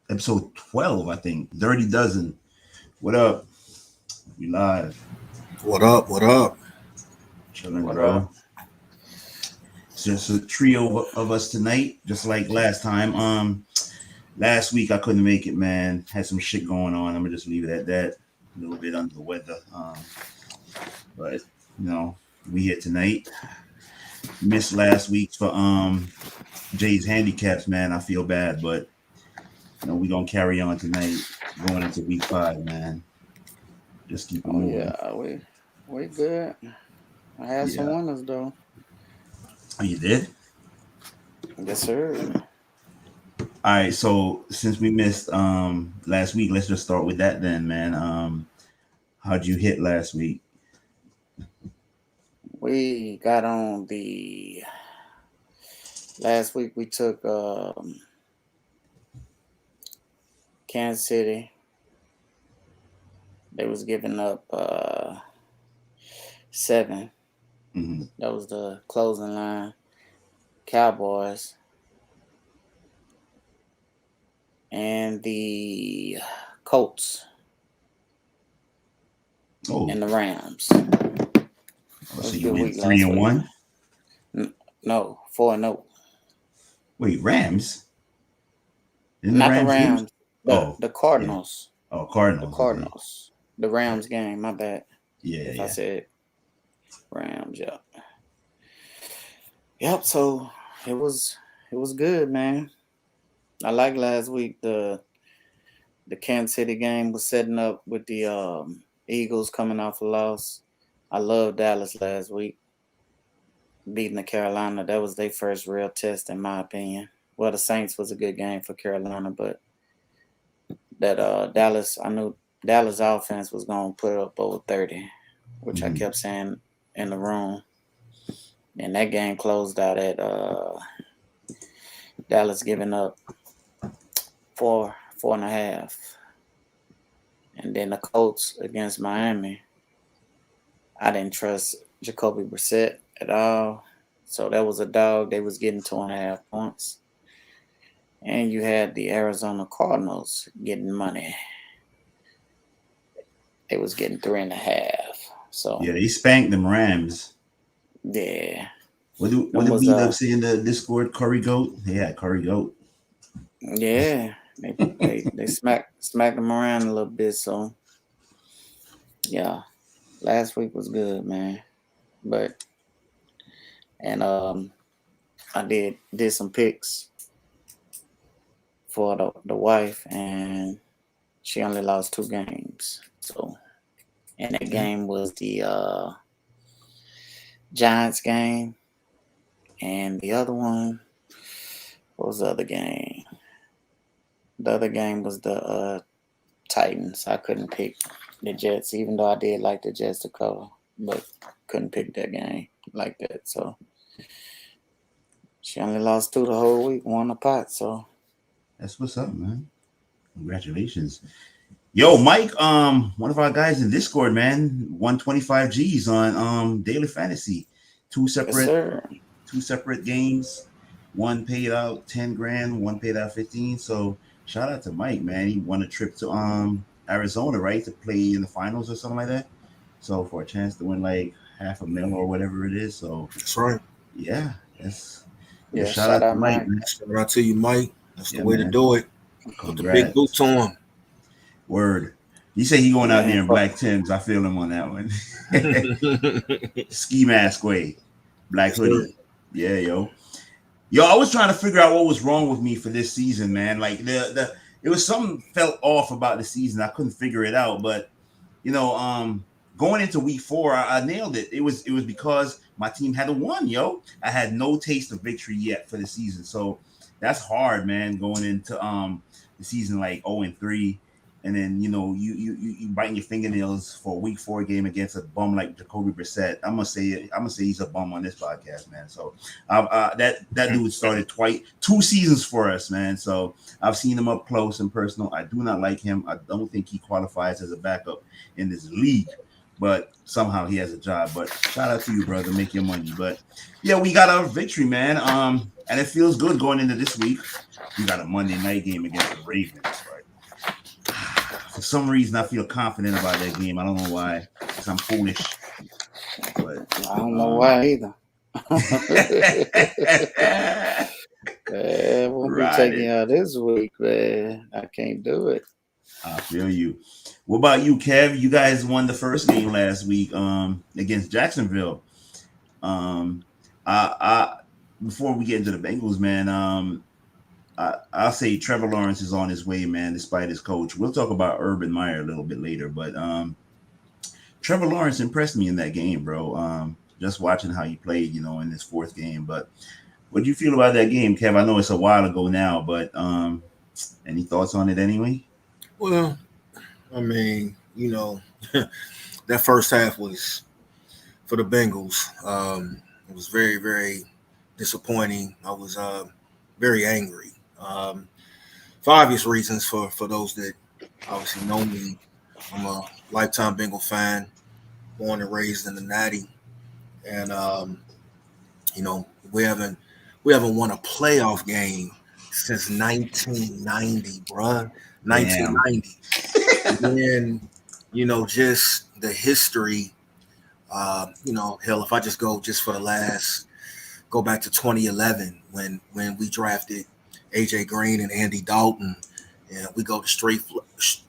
episode 12, I think. Dirty Dozen. What up? We live. What up? What up? Chilling, What bro. up? It's just a trio of us tonight, just like last time. Last week I couldn't make it, man. Had some shit going on. I'm gonna just leave it at that. A little bit under the weather. But we here tonight. Missed last week for Jay's handicaps, man. I feel bad, but we gonna carry on tonight, going into week 5, man. Just keep it Oh moving. yeah, we good. I had some Yeah. winners though. Oh, you did? Yes, sir. All right. So since we missed last week, let's just start with that then, man. How'd you hit last week? We got on the last week. We took Kansas City. They was giving up 7. Mm-hmm. That was the closing line. Cowboys and the Colts Oh, and the Rams. so was a you good went week 3-1. No, 4-0. Wait, Rams? Didn't Not the lose? Rams. Oh, The Cardinals. Oh, Cardinals. The Cardinals. The Rams game. My bad. Yeah, If yeah. I said Rams, yep. Yep. So it was good, man. I like last week the Kansas City game was setting up with the Eagles coming off a loss. I love Dallas last week beating the Carolina. That was their first real test, in my opinion. Well, the Saints was a good game for Carolina, but that Dallas, I knew Dallas offense was gonna put up over 30, which I kept saying in the room. And that game closed out at Dallas giving up 4.5. And then the Colts against Miami. I didn't trust Jacoby Brissett at all. So that was a dog. They was getting 2.5 points. And you had the Arizona Cardinals getting money. They was getting 3.5. So Yeah, they spanked them Rams. yeah. What did we up say in the Discord? Curry Goat? Yeah, Curry Goat. Yeah. They smacked them around a little bit. So yeah. Last week was good, man. But I did some picks for the wife, and she only lost 2 games. So, and that game was the Giants game, and the other one, what was the other game? The other game was the Titans. I couldn't pick the Jets, even though I did like the Jets to cover, but couldn't pick that game like that. So she only lost 2 the whole week, won a pot. So that's what's up, man. Congratulations. Yo, Mike, one of our guys in Discord, man, 125 G's on Daily Fantasy. Two separate games. One paid out 10 grand, one paid out 15. So shout out to Mike, man. He won a trip to Arizona, right? To play in the finals or something like that. So for a chance to win like $500,000 or whatever it is. So That's right. Yeah, that's shout out to Mike. man. Shout out to you, Mike. That's the way man. to do it. Put the big boots on. Word. You say he going out there in black Timbs. I feel him on that one. Ski mask way. Black hoodie. Yeah, yo. I was trying to figure out what was wrong with me for this season, man. Like it was something felt off about the season. I couldn't figure it out, but going into week 4, I nailed it. It was because my team had won, yo. I had no taste of victory yet for the season, so that's hard, man. Going into the season like 0-3, and then you biting your fingernails for a week 4 game against a bum like Jacoby Brissett. I'm gonna say he's a bum on this podcast, man. So that dude started 2 seasons for us, man. So I've seen him up close and personal. I do not like him. I don't think he qualifies as a backup in this league. But somehow he has a job. But shout out to you, brother. Make your money. But yeah, we got our victory, man. And it feels good going into this week. We got a Monday night game against the Ravens, but for some reason I feel confident about that game. I don't know why, because I'm foolish. But I don't know why either. Won't be taking y'all this week, man. I can't do it. I feel you. What about you, Kev? You guys won the first game last week against Jacksonville. I before we get into the Bengals, man, I'll say Trevor Lawrence is on his way, man, despite his coach. We'll talk about Urban Meyer a little bit later, but Trevor Lawrence impressed me in that game, bro. Just watching how he played, in this fourth game. But what do you feel about that game, Kev? I know it's a while ago now, but any thoughts on it anyway? Well, I mean, that first half was for the Bengals. It was very, very disappointing. I was very angry for obvious reasons. For those that obviously know me, I'm a lifetime Bengal fan, born and raised in the Natty, and we haven't won a playoff game since 1990, bruh. 1990. And then, just the history. Hell, if I just go just for go back to 2011 when we drafted AJ Green and Andy Dalton, and we go to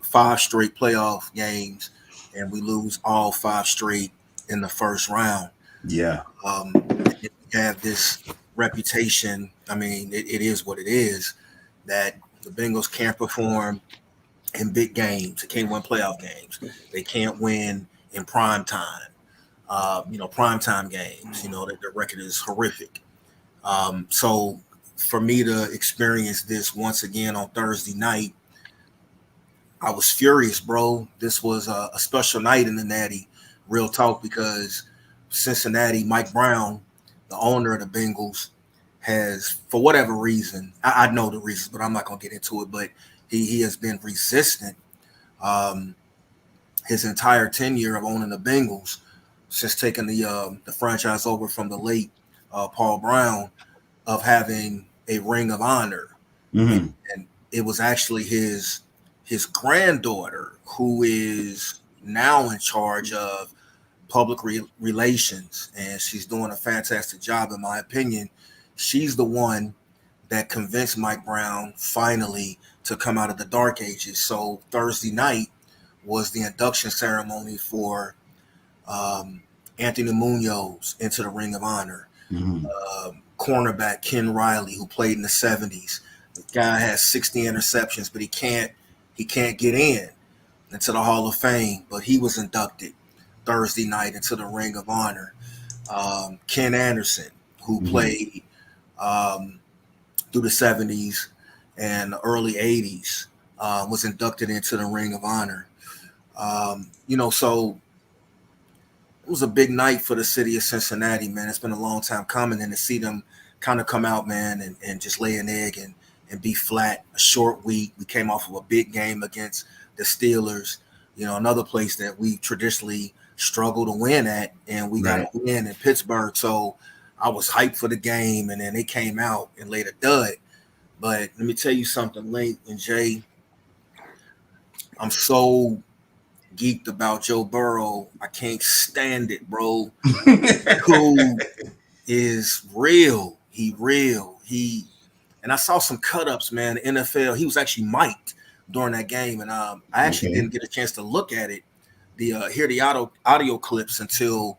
5 straight playoff games, and we lose all 5 straight in the first round. Yeah. We have this reputation. I mean, it is what it is, that the Bengals can't perform in big games. They can't win playoff games. They can't win in prime time. Primetime games, their record is horrific. So for me to experience this once again on Thursday night, I was furious, bro. This was a special night in the Natty, real talk, because Cincinnati, Mike Brown, the owner of the Bengals, has, for whatever reason, I know the reasons, but I'm not going to get into it, but he has been resistant his entire tenure of owning the Bengals, since taking the franchise over from the late Paul Brown, of having a ring of honor. Mm-hmm. And it was actually his granddaughter who is now in charge of public relations, and she's doing a fantastic job, in my opinion. She's the one that convinced Mike Brown finally to come out of the dark ages. So Thursday night was the induction ceremony for Anthony Munoz into the Ring of Honor. Mm-hmm. Cornerback Ken Riley, who played in the 70s. The guy has 60 interceptions, but he can't get into the Hall of Fame. But he was inducted Thursday night into the Ring of Honor. Ken Anderson, who played through the 70s and the early 80s, was inducted into the Ring of Honor. So it was a big night for the city of Cincinnati, man. It's been a long time coming, and to see them kind of come out, man, and just lay an egg and be flat. A short week. We came off of a big game against the Steelers, another place that we traditionally struggle to win at, and we got a win in Pittsburgh. So I was hyped for the game, and then they came out and laid a dud. But let me tell you something, Link and Jay. I'm so geeked about Joe Burrow. I can't stand it, bro. Who is real? He real. And I saw some cut-ups, man. The NFL. He was actually mic'd during that game, and I actually didn't get a chance to look at it, hear the audio clips until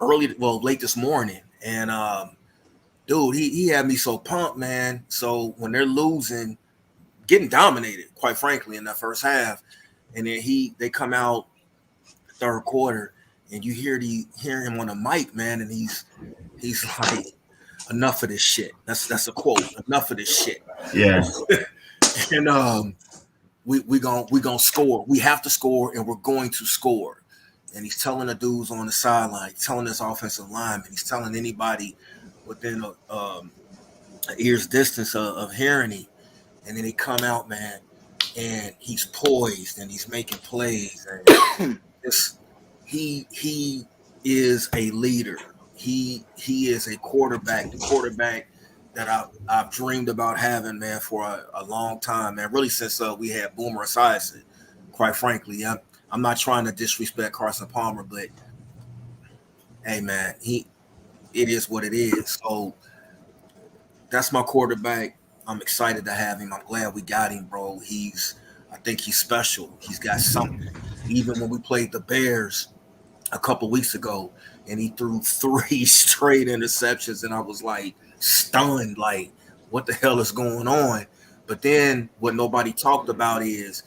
late this morning. And dude, he had me so pumped, man. So when they're losing, getting dominated, quite frankly, in that first half, and then they come out third quarter, and you hear him on the mic, man, and he's like, "Enough of this shit." That's a quote. "Enough of this shit." Yeah. And we gonna score. We have to score, and we're going to score. And he's telling the dudes on the sideline, telling his offensive lineman, he's telling anybody within an ear's distance of hearing him. And then he come out, man, and he's poised and he's making plays. And he is a leader. he is a quarterback, the quarterback that I've dreamed about having, man, for a long time, man. Really since we had Boomer Esiason. Quite frankly, I'm not trying to disrespect Carson Palmer, but hey, man, it is what it is. So that's my quarterback. I'm excited to have him. I'm glad we got him, bro. I think he's special. He's got something. Even when we played the Bears a couple weeks ago, and he threw 3 straight interceptions, and I was like stunned, like, what the hell is going on? But then what nobody talked about is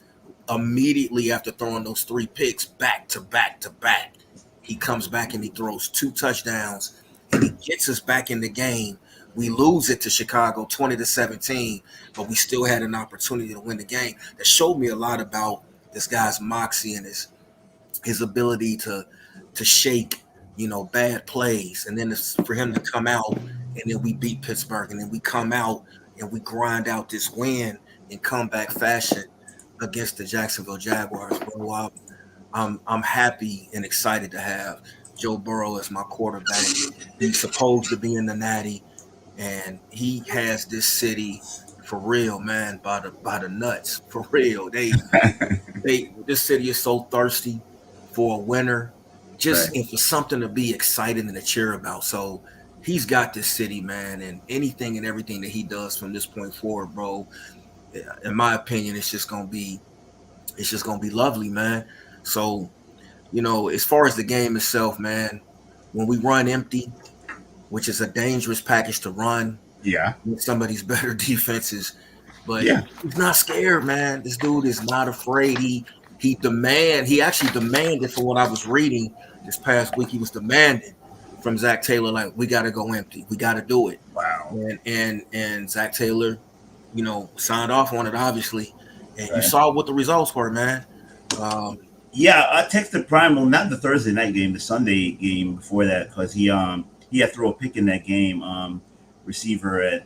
immediately after throwing those 3 picks back to back to back, he comes back and he throws 2 touchdowns, and he gets us back in the game. We lose it to Chicago 20-17, but we still had an opportunity to win the game. That showed me a lot about this guy's moxie and his ability to shake, bad plays. And then for him to come out, and then we beat Pittsburgh, and then we come out and we grind out this win in comeback fashion against the Jacksonville Jaguars, bro. I'm happy and excited to have Joe Burrow as my quarterback. He's supposed to be in the Natty, and he has this city for real, man, by the nuts, for real. This city is so thirsty for a winner, and for something to be excited and to cheer about. So he's got this city, man, and anything and everything that he does from this point forward, bro, in my opinion, it's just gonna be lovely, man. So, as far as the game itself, man, when we run empty, which is a dangerous package to run, with some of these better defenses, but he's not scared, man. This dude is not afraid. He actually demanded, from what I was reading this past week, he was demanding from Zach Taylor, like, we got to go empty. We got to do it. Wow. And Zach Taylor, signed off on it, obviously. And you saw what the results were, man. I texted Primal, not the Thursday night game, the Sunday game before that, because he had throw a pick in that game. Receiver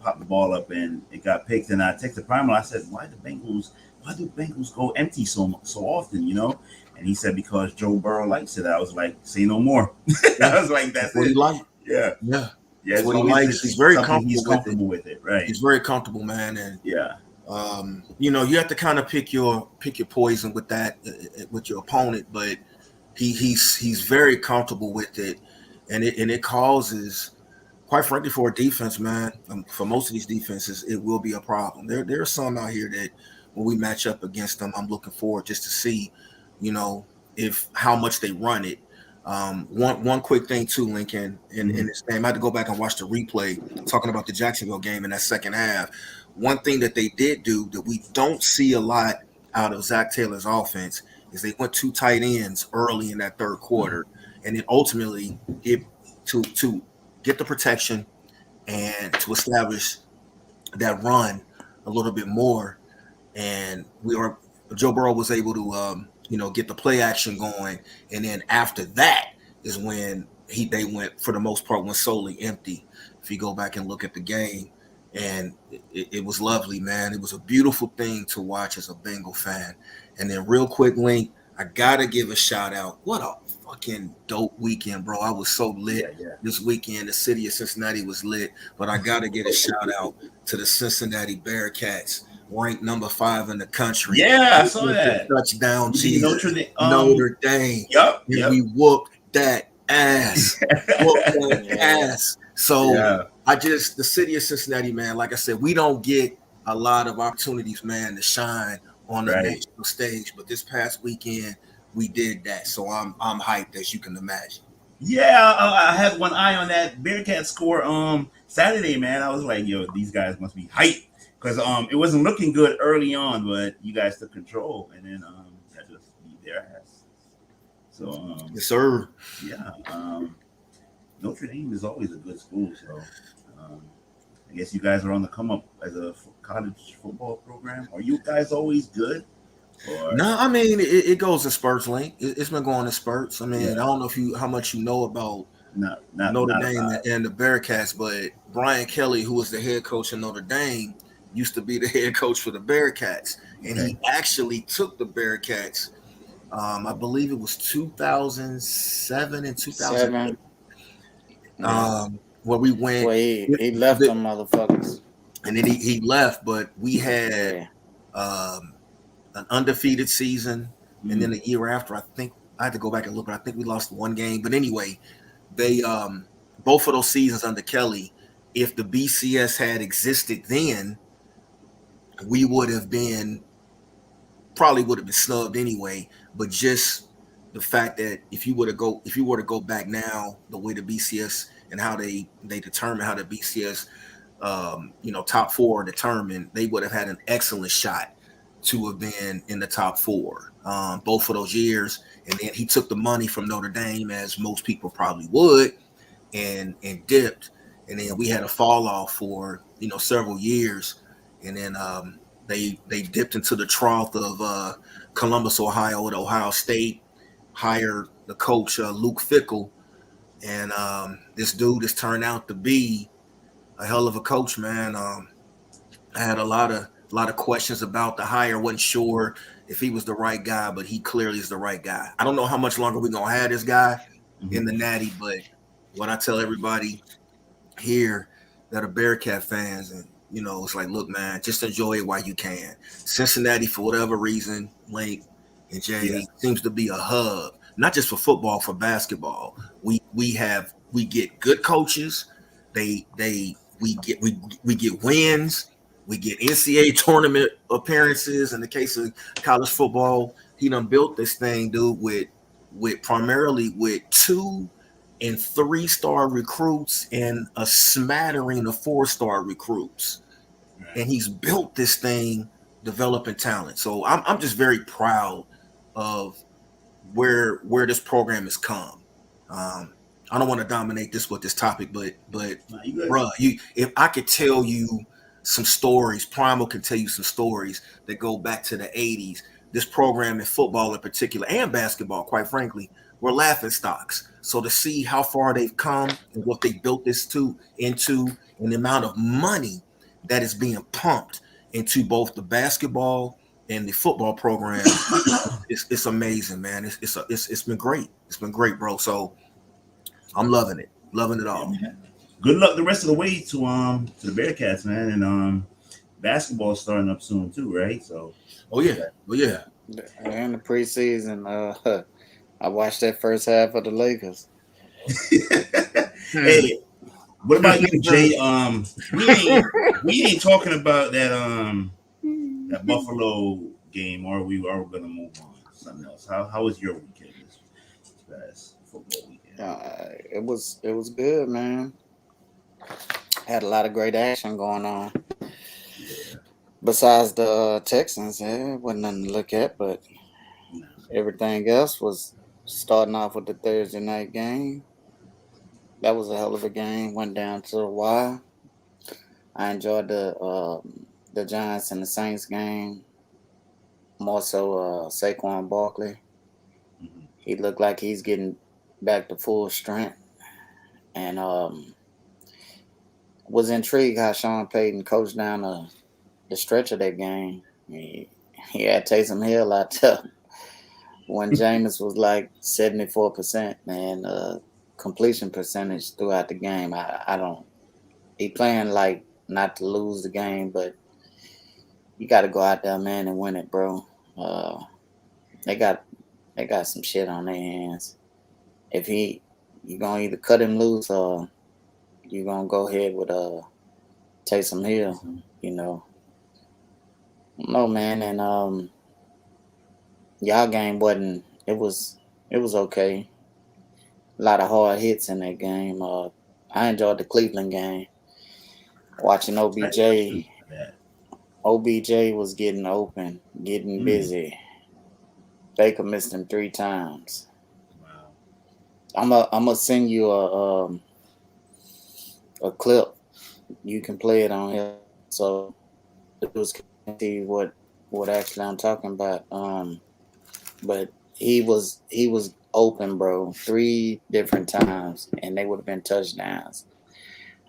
popped the ball up and it got picked. And I texted Primal. I said, why do Bengals go empty so often? And he said, because Joe Burrow likes it. I was like, say no more. I was like, that's what it. He likes. Yeah. That's what he likes. He's very comfortable with it. Right. He's very comfortable, man. And you have to kind of pick your poison with that, with your opponent, but he's very comfortable with it, and it causes, quite frankly, for a defense, man, for most of these defenses, it will be a problem. There are some out here that when we match up against them, I'm looking forward just to see, if how much they run it. One quick thing too, Lincoln, in this game, I had to go back and watch the replay talking about the Jacksonville game in that second half. One thing that they did do that we don't see a lot out of Zach Taylor's offense is they went 2 tight ends early in that third quarter, and it ultimately to get the protection and to establish that run a little bit more. And Joe Burrow was able to get the play action going, and then after that is when they went, for the most part, went solely empty. If you go back and look at the game. And it was lovely, man. It was a beautiful thing to watch as a Bengal fan. And then real quick, Link, I got to give a shout out. What a fucking dope weekend, bro. I was so lit this weekend. The city of Cincinnati was lit. But I got to get a shout out to the Cincinnati Bearcats, ranked number 5 in the country. Yeah, I saw that. Touchdown, Notre Dame. Yep. We whooped that ass. Ass. So the city of Cincinnati, man, like I said, we don't get a lot of opportunities, man, to shine on the national stage. But this past weekend, we did that. So I'm hyped, as you can imagine. Yeah, I had one eye on that Bearcat score Saturday, man. I was like, yo, these guys must be hyped. Because it wasn't looking good early on, but you guys took control. And then that just beat their ass. So, yes, sir. Yeah. Notre Dame is always a good school, so I guess you guys are on the come up as a college football program. Are you guys always good? No, I mean it goes in spurts, Link. It's been going in spurts. I mean, I don't know how much you know about Notre Dame and the Bearcats, but Brian Kelly, who was the head coach of Notre Dame, used to be the head coach for the Bearcats, and he actually took the Bearcats. I believe it was 2007 and 2008. Yeah. Where we went. Well, he left them motherfuckers. And then he left, but we had Yeah. an undefeated season, and then the year after, I think I had to go back and look, but I think we lost one game. But anyway, they both of those seasons under Kelly, if the BCS had existed then, we would have been snubbed anyway. But just the fact that if you were to go back now, the way the BCS and how they determine how the BCS top four are determined, they would have had an excellent shot to have been in the top four both of those years. And then he took the money from Notre Dame, as most people probably would, and dipped. And then we had a fall off for several years, and then they dipped into the trough of Columbus, Ohio, at Ohio State, hired the coach Luke Fickell, and this dude has turned out to be a hell of a coach, man. I had a lot of questions about the hire. Wasn't sure if he was the right guy, but he clearly is the right guy. I don't know how much longer we're gonna have this guy in the Natty, but what I tell everybody here that are Bearcat fans, and it's like, look, man, just enjoy it while you can. Cincinnati, for whatever reason, Link and Jay, seems to be a hub, not just for football, for basketball. We get good coaches. We get wins. We get NCAA tournament appearances. In the case of college football, he done built this thing, dude, with primarily with 2- and 3-star recruits and a smattering of 4-star recruits. Right. And he's built this thing developing talent. So I'm just very proud of where this program has come. I don't want to dominate this with this topic, but bruh, if I could tell you some stories, Primal can tell you some stories that go back to the 80s. This program in football in particular, and basketball, quite frankly, were laughing stocks. So to see how far they've come and what they built this into, and the amount of money that is being pumped into both the basketball and the football program, it's amazing, man. It's been great. It's been great, bro. So I'm loving it all. Yeah, good luck the rest of the way to the Bearcats, man. And basketball is starting up soon too, right? So oh yeah. In the preseason, I watched that first half of the Lakers. Hey, what about you, Jay? We ain't talking about that Buffalo game, or we are gonna move on to something else. How was your weekend this past football weekend? It was good, man. Had a lot of great action going on. Yeah. Besides the Texans, it wasn't nothing to look at, but everything else was starting off with the Thursday night game. That was a hell of a game. Went down to the wire. I enjoyed the Giants and the Saints game. More so Saquon Barkley. Mm-hmm. He looked like he's getting back to full strength. And was intrigued how Sean Payton coached down the stretch of that game. He had Taysom Hill out there when Jameis was like 74%, man. Completion percentage throughout the game. I don't. He playing like not to lose the game, but you got to go out there, man, and win it, bro. They got some shit on their hands. If you gonna either cut him loose or you gonna go ahead with Taysom Hill, No, man, and y'all game wasn't. It was okay. A lot of hard hits in that game. I enjoyed the Cleveland game. Watching OBJ. OBJ was getting open, getting busy. Baker missed him 3 times. Wow. I'm gonna send you a clip. You can play it on here. So it was see what actually I'm talking about. But he was open, bro, 3 different times, and they would have been touchdowns.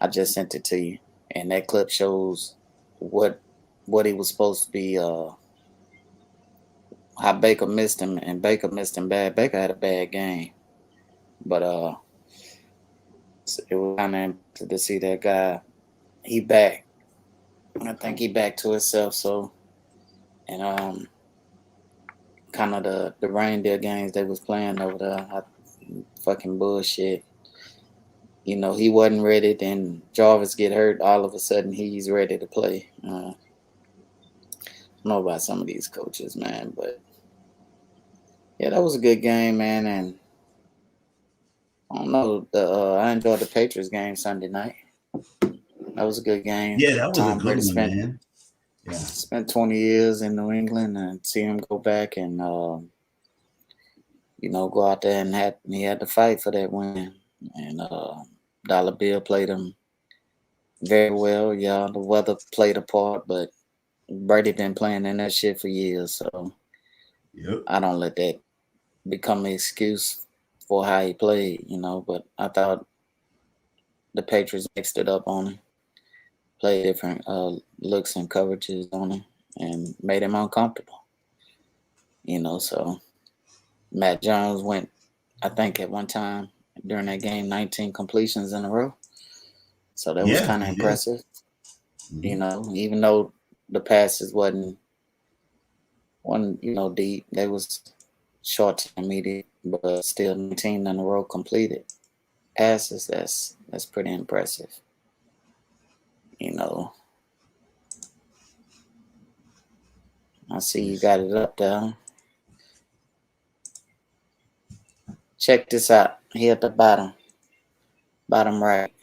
I just sent it to you, and that clip shows what he was supposed to be. How Baker missed him, and Baker missed him bad. Baker had a bad game, but it was kind of impressive to see that guy. He back. I think he back to himself. So, and kind of the reindeer games they was playing over there, fucking bullshit. He wasn't ready. Then Jarvis get hurt. All of a sudden, he's ready to play. I don't know about some of these coaches, man, but yeah, that was a good game, man. And I don't know. I enjoyed the Patriots game Sunday night. That was a good game. Yeah, that was Tom a good Brady one, man. Yeah. spent 20 years in New England, and see him go back and go out there and he had to fight for that win. And Dollar Bill played him very well. Yeah, the weather played a part, but Brady been playing in that shit for years, so Yep. I don't let that become an excuse for how he played, But I thought the Patriots mixed it up on him, played different looks and coverages on him, and made him uncomfortable. So Matt Jones went, I think at one time during that game, 19 completions in a row. So that was kind of impressive. Mm-hmm. Even though the passes wasn't deep, they was short to intermediate, but still 19 in a row completed passes. That's pretty impressive. I see you got it up there. Check this out. Here at the bottom right.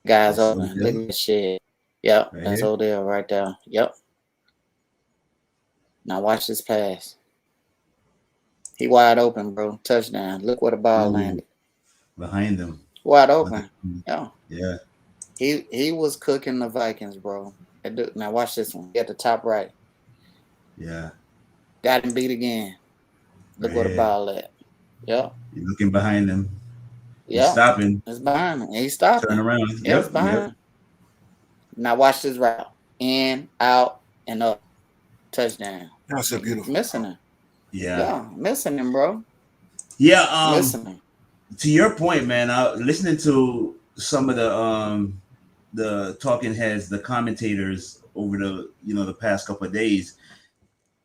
Guys open. Look at that shit. Yep, Right that's here. Odell right there. Yep. Now watch this pass. He wide open, bro. Touchdown. Look where the ball landed. Behind him. Wide open. Yeah. Yeah. He was cooking the Vikings, bro. Now watch this one. He at the top right. Yeah. Got him beat again. Look where the ball at. Yep. You're looking behind him. Yeah. He's stopping. It's behind him. He's stopping. Turn around. Yeah, it's behind him. Now watch this route. In, out, and up. Touchdown. That's so beautiful. Missing him. Yeah. Missing him, bro. Yeah. Missing him. To your point, man, listening to some of the talking heads, the commentators over the past couple of days,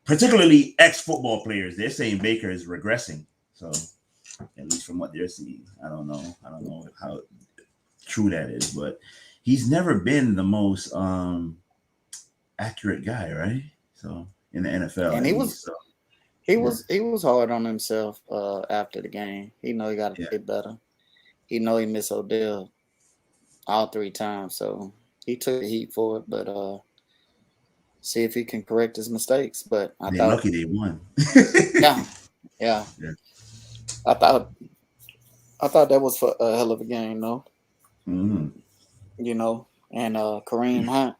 particularly ex-football players, they're saying Baker is regressing. So at least from what they're seeing, I don't know how true that is, but he's never been the most accurate guy, right? So in the NFL, and he was hard on himself after the game. He know he got to play better. He know he missed Odell all 3 times, so he took the heat for it. But see if he can correct his mistakes. But they're lucky they won. yeah. I thought that was for a hell of a game, though. Mm-hmm. And Kareem Hunt,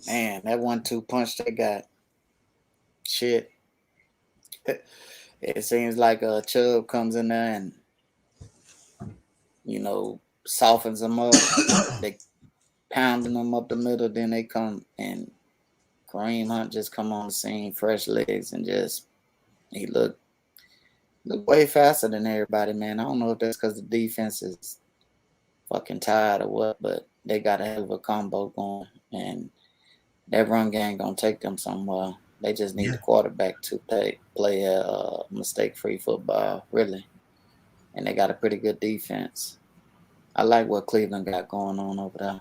man, that 1-2 punch they got. Shit. It seems like Chubb comes in there and softens them up. They pounding them up the middle, then they come and Kareem Hunt just come on the scene, fresh legs, and just he look way faster than everybody, man. I don't know if that's because the defense is fucking tired or what, but they got a hell of a combo going, and that run game gonna take them somewhere. They just need the quarterback to play a mistake-free football, really. And they got a pretty good defense. I like what Cleveland got going on over there.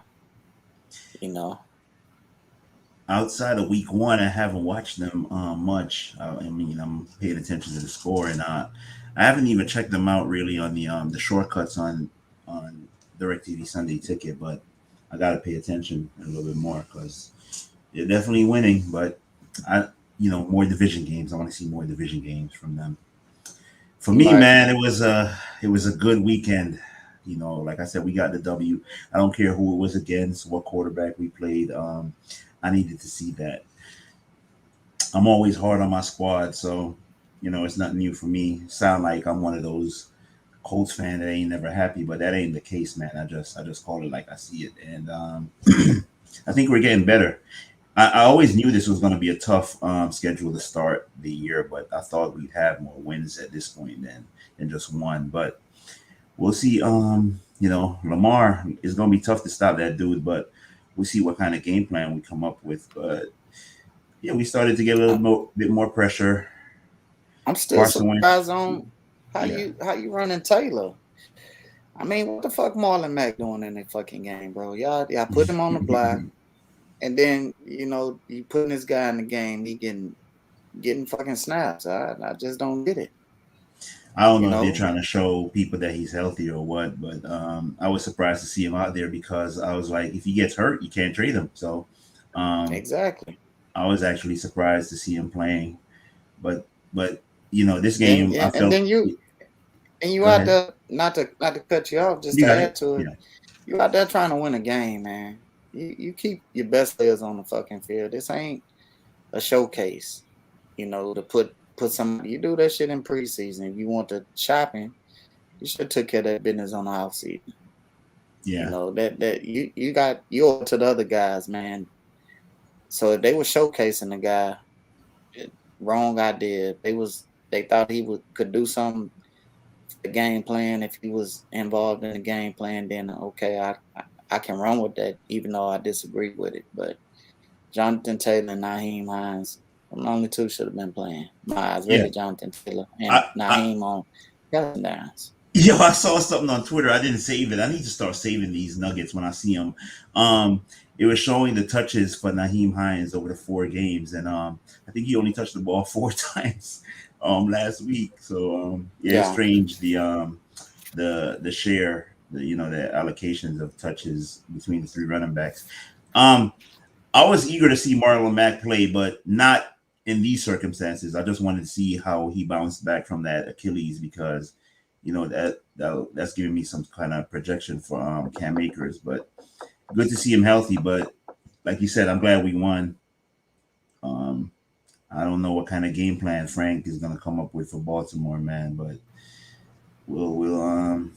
Outside of week 1, I haven't watched them much. I'm paying attention to the score, and I haven't even checked them out really on the shortcuts on DirecTV Sunday Ticket. But I got to pay attention a little bit more because they're definitely winning. But more division games. I want to see more division games from them. For me, man, it was a good weekend. Like I said, we got the W. I don't care who it was against, what quarterback we played. I needed to see that. I'm always hard on my squad, so it's nothing new for me. Sound like I'm one of those Colts fan that ain't never happy, but that ain't the case, man. I just call it like I see it, and I think we're getting better. I always knew this was going to be a tough schedule to start the year, but I thought we'd have more wins at this point than just one. But we'll see. Lamar is going to be tough to stop that dude, but we'll see what kind of game plan we come up with. But yeah, we started to get a bit more pressure. I'm still Carson Wentz. surprised on how you running Taylor. I mean, what the fuck Marlon Mack doing in that fucking game, bro? Y'all put him on the block, and then you putting this guy in the game, he getting fucking snaps. I just don't get it. I don't know if they're trying to show people that he's healthy or what, but I was surprised to see him out there because I was like, if he gets hurt, you can't trade him. So exactly. I was actually surprised to see him playing, but this game I felt. And you out there, not to cut you off, just to add to it. Yeah. You out there trying to win a game, man. You keep your best players on the fucking field. This ain't a showcase, to put somebody. You do that shit in preseason. If you want to shopping, you should take care of that business on the off season. Yeah. That you owe to the other guys, man. So if they were showcasing the guy, wrong idea. They thought he could do something. The game plan, if he was involved in the game plan, then okay, I can run with that, even though I disagree with it. But Jonathan Taylor and Nyheim Hines, the only two should have been playing. My eyes, really, Jonathan Taylor and Nyheim on passing downs. Yo, I saw something on Twitter. I didn't save it. I need to start saving these nuggets when I see them. It was showing the touches for Nyheim Hines over the 4 games, and I think he only touched the ball 4 times last week. So it's strange the share, the allocations of touches between the 3 running backs. I was eager to see Marlon Mack play, but not in these circumstances. I just wanted to see how he bounced back from that Achilles because that's giving me some kind of projection for Cam Akers. But good to see him healthy. But like you said, I'm glad we won. I don't know what kind of game plan Frank is going to come up with for Baltimore, man. But we'll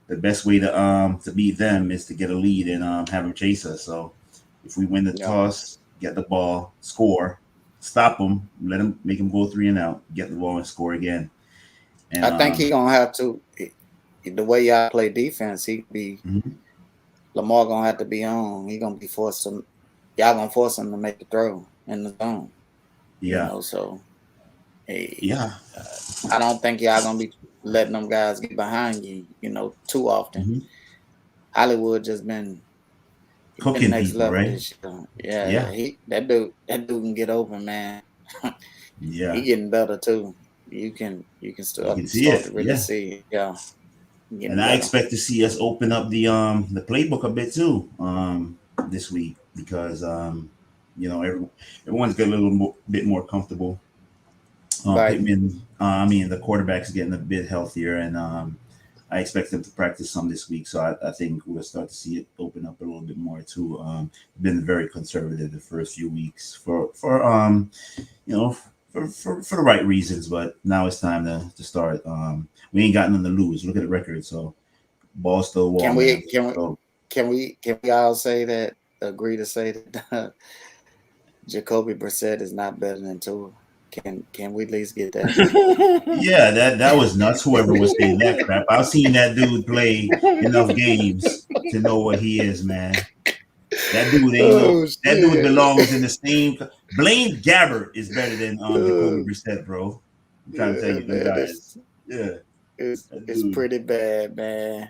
the best way to beat them is to get a lead and have them chase us. So if we win the toss, get the ball, score, stop them, make them go 3 and out, get the ball and score again. And, I think he's gonna have to. The way y'all play defense, Lamar gonna have to be on. He gonna be forced to. Y'all gonna force him to make the throw in the zone. Yeah. So. I don't think y'all gonna be letting them guys get behind you. Too often. Mm-hmm. Hollywood just been cooking next level, right? Yeah. That dude can get open, man. Yeah. He getting better too. You can start to really see it. Yeah. And better. I expect to see us open up the playbook a bit too this week because everyone's getting a little bit more comfortable. Right. The quarterback's getting a bit healthier, and I expect them to practice some this week. So I think we'll start to see it open up a little bit more too. Been very conservative the first few weeks for the right reasons, but now it's time to start. We ain't got nothing to lose. Look at the record. So ball still warm. Can we all agree to say that Jacoby Brissett is not better than Tua? Can we at least get that? Yeah, that was nuts. Whoever was saying that crap. I've seen that dude play enough games to know what he is, man. That dude that dude belongs in the same. Blaine Gabbert is better than Jacoby Brissett, bro. I'm trying to tell you, man, guys. It's pretty bad, man.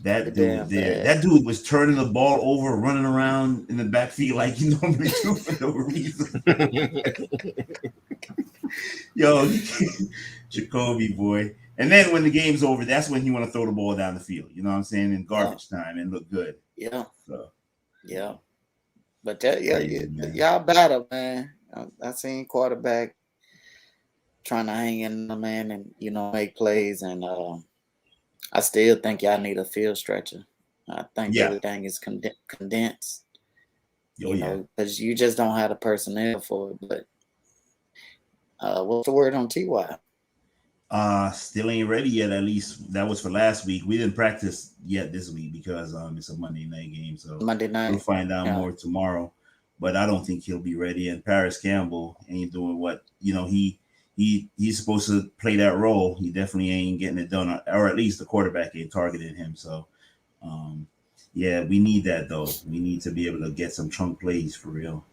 That dude there. That dude was turning the ball over, running around in the backfield like you normally do for no reason. Yo, Jacoby, boy. And then when the game's over, that's when he want to throw the ball down the field. You know what I'm saying? In garbage time and look good. Yeah. So. Yeah. But y'all battle, man. I seen quarterback trying to hang in the man and make plays, and I still think y'all need a field stretcher. I think everything is condensed. Because you just don't have the personnel for it. But what's the word on TY? Still ain't ready yet. At least that was for last week. We didn't practice yet this week because it's a Monday night game. So Monday night, we'll find out more tomorrow. But I don't think he'll be ready. And Paris Campbell ain't doing what he he's supposed to play that role. He definitely ain't getting it done, or at least the quarterback ain't targeting him. So, um, yeah, we need that though. We need to be able to get some chunk plays for real.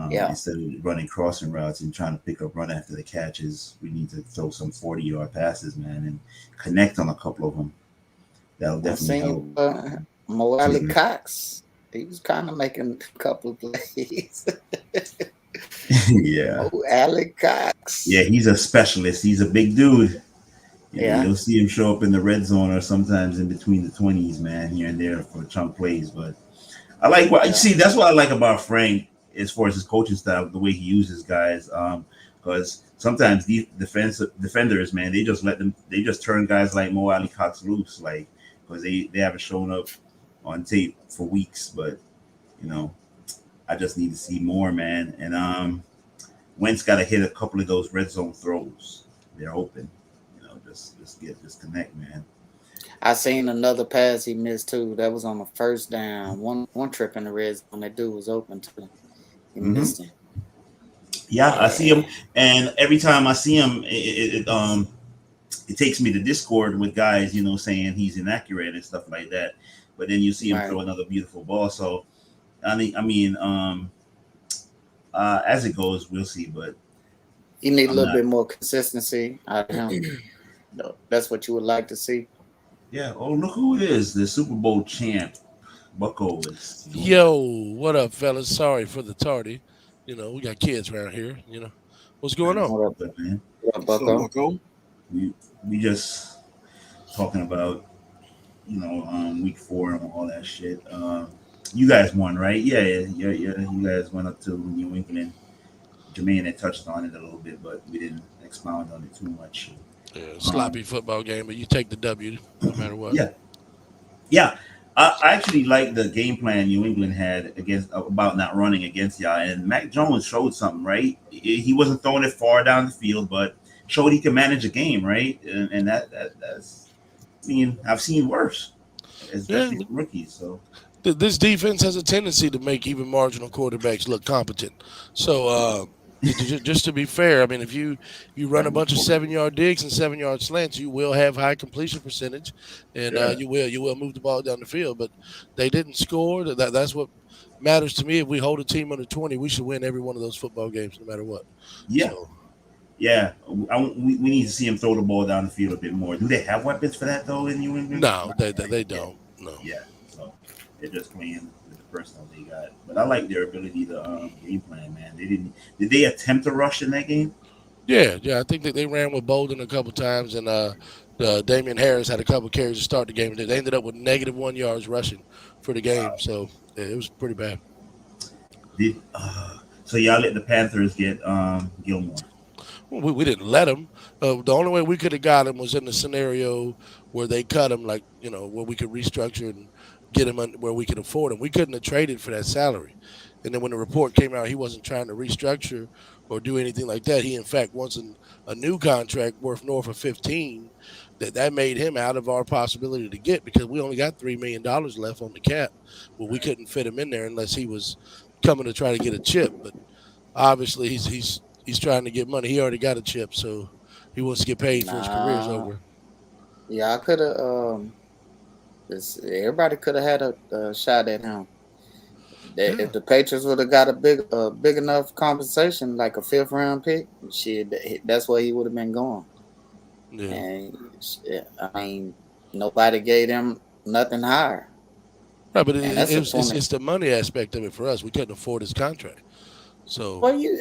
Yeah. Instead of running crossing routes and trying to pick up run after the catches, we need to throw some 40-yard passes, man, and connect on a couple of them. That'll I definitely help. seen Mo Alley Cox. He was kind of making a couple of plays. Yeah. Mo Alley Yeah, Cox. he's a specialist. He's a big dude. You know, Yeah. you'll see him show up in the red zone or sometimes in between the 20s, man, here and there for chunk plays. But I like what you Yeah. see. That's what I like about Frank as far as his coaching style, the way he uses guys. Because sometimes these defenders, man, they just turn guys like Mo Ali Cox loose, like because they haven't shown up on tape for weeks. But you know, I just need to see more, man. And Wentz got to hit a couple of those red zone throws. They're open. You know, just connect, man. I seen another pass he missed too. That was on the first down. One trip in the red zone. That dude was open too. He Hmm. missed him. Yeah, I see him, Yeah. and every time I see him, it takes me to Discord with guys, you know, saying he's inaccurate and stuff like that. But then you see him Right. throw another beautiful ball. So as it goes, we'll see. But You need a I'm little not. bit more consistency out of him. That's what you would like to see. Yeah. Oh, look who it is! The Super Bowl champ, Bucko is joining Yo, us. what up, fellas? Sorry for the tardy. We got kids around here. What's going on? What up, But man, what up, So, Bucko? Bucko. we just talking about week 4 and all that shit. You guys won, right? Yeah. You guys went up to New England. Jermaine had touched on it a little bit, but we didn't expound on it too much. Yeah, Um, sloppy football game, but you take the W no matter what. yeah, yeah. I actually like the game plan New England had against about not running against y'all, and Mac Jones showed something, right? He wasn't throwing it far down the field, but showed he can manage a game, right? And that's. I mean, I've seen worse, Yeah, especially for rookies. So this defense has a tendency to make even marginal quarterbacks look competent. So, just to be fair, I mean, if you run a bunch of 7-yard digs and 7-yard slants, you will have high completion percentage, and yeah, you will move the ball down the field. But they didn't score. That's what matters to me. If we hold a team under 20, we should win every one of those football games, no matter what. yeah. So, Yeah, we need to see him throw the ball down the field a bit more. Do they have weapons for that though in New England? no, Not they yet. don't. No. Yeah, so they're just playing with the personnel they got. But I like their ability to game plan, man. They didn't. Did they attempt to rush in that game? Yeah. I think that they ran with Bolden a couple times, and the Damian Harris had a couple carries to start the game. They ended up with -1 yards rushing for the game, Wow. so yeah, it was pretty bad. Did so? Y'all let the Panthers get Gilmore. Well, we didn't let him. The only way we could have got him was in the scenario where they cut him, like where we could restructure and get him where we could afford him. We couldn't have traded for that salary. And then when the report came out, he wasn't trying to restructure or do anything like that. He in fact wants a new contract worth north of 15. That made him out of our possibility to get because we only got $3 million left on the cap. Well, we couldn't fit him in there unless he was coming to try to get a chip. But obviously, he's trying to get money. He already got a chip, so he wants to get paid for his career's Nah. over. Yeah, I could have. Everybody could have had a shot at him. Yeah. If the Patriots would have got a big enough compensation, like a 5th-round pick, shit, that's where he would have been going. Yeah. And I mean, nobody gave him nothing higher. Right, but And that's a it's the money aspect of it for us. We couldn't afford his contract. So, well, you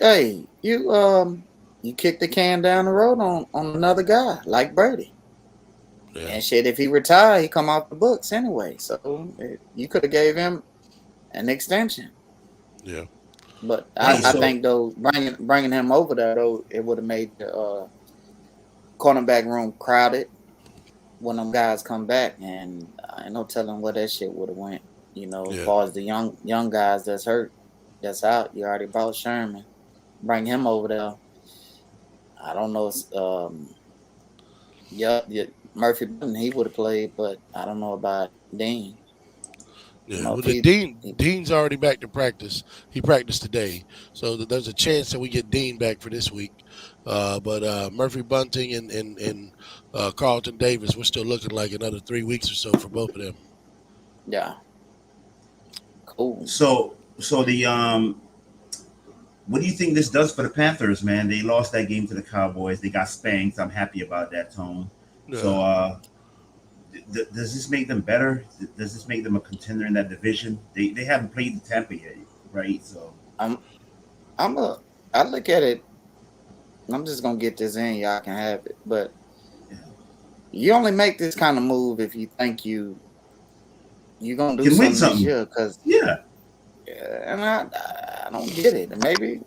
kick the can down the road on another guy like Brady. yeah. And shit, if he retired, he come off the books anyway. So you could have gave him an extension. Yeah. But Hey, I so think though bringing him over there though it would have made the cornerback room crowded when them guys come back, and I ain't no telling where that shit would have went. As Yeah. far as the young guys that's hurt, that's out. You already bought Sherman. Bring him over there. I don't know. Yeah, Murphy Button, he would have played, but I don't know about Dean. Yeah, know, well, if the Dean's already back to practice. He practiced today, so there's a chance that we get Dean back for this week. But Murphy Bunting and Carlton Davis, we're still looking like another 3 weeks or so for both of them. yeah, cool. So the what do you think this does for the Panthers, man? They lost that game to the Cowboys. They got spanked. I'm happy about that, Tone. So does this make them better? Does this make them a contender in that division? They haven't played the Tampa yet, right? So I'm I look at it. I'm just gonna get this in. Y'all can have it, but yeah. you only make this kind of move if you think you're gonna do Can win something this something. year. Because Yeah. and I don't get it. And maybe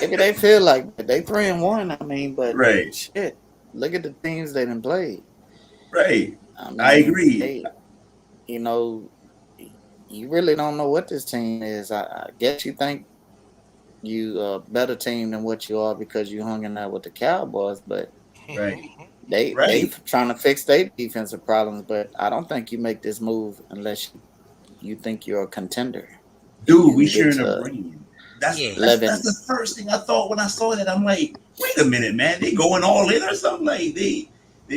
they feel like they 3-1. I mean, but Right. shit, look at the teams they done played. Right. I mean, I agree. They, you know, you really don't know what this team is. I guess you think you a better team than what you are because you hung in there with the Cowboys, but Right. they Right. trying to fix their defensive problems. But I don't think you make this move unless you think you're a contender. Dude, we sharing a brain. That's Yeah. the first thing I thought when I saw that. I'm like, wait a minute, man. They going all in or something? Like they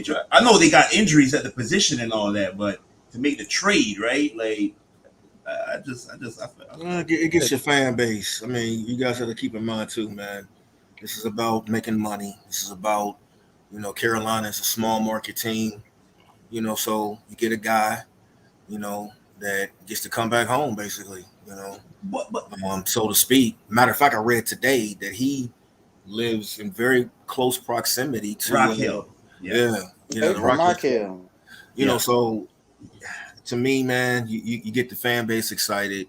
try. I know they got injuries at the position and all that, but to make the trade, right? Like I It gets your fan base. I mean, you guys have to keep in mind too, man. This is about making money. This is about, Carolina is a small market team, so you get a guy, that gets to come back home, basically, so to speak. Matter of fact, I read today that he lives in very close proximity to Rock Hill. The from Rock Hill. So to me, man, you get the fan base excited.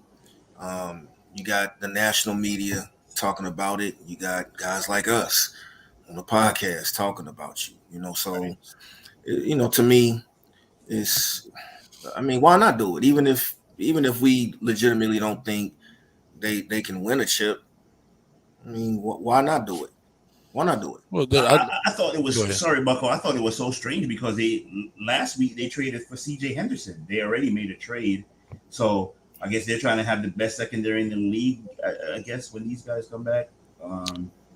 You got the national media talking about it. You got guys like us on the podcast talking about you. So to me, it's. I mean, why not do it? Even if we legitimately don't think they can win a chip, I mean, why not do it? Why not do it? Well, I thought it was sorry, Bucko. I thought it was so strange because last week they traded for C.J. Henderson. They already made a trade, so I guess they're trying to have the best secondary in the league. I guess when these guys come back.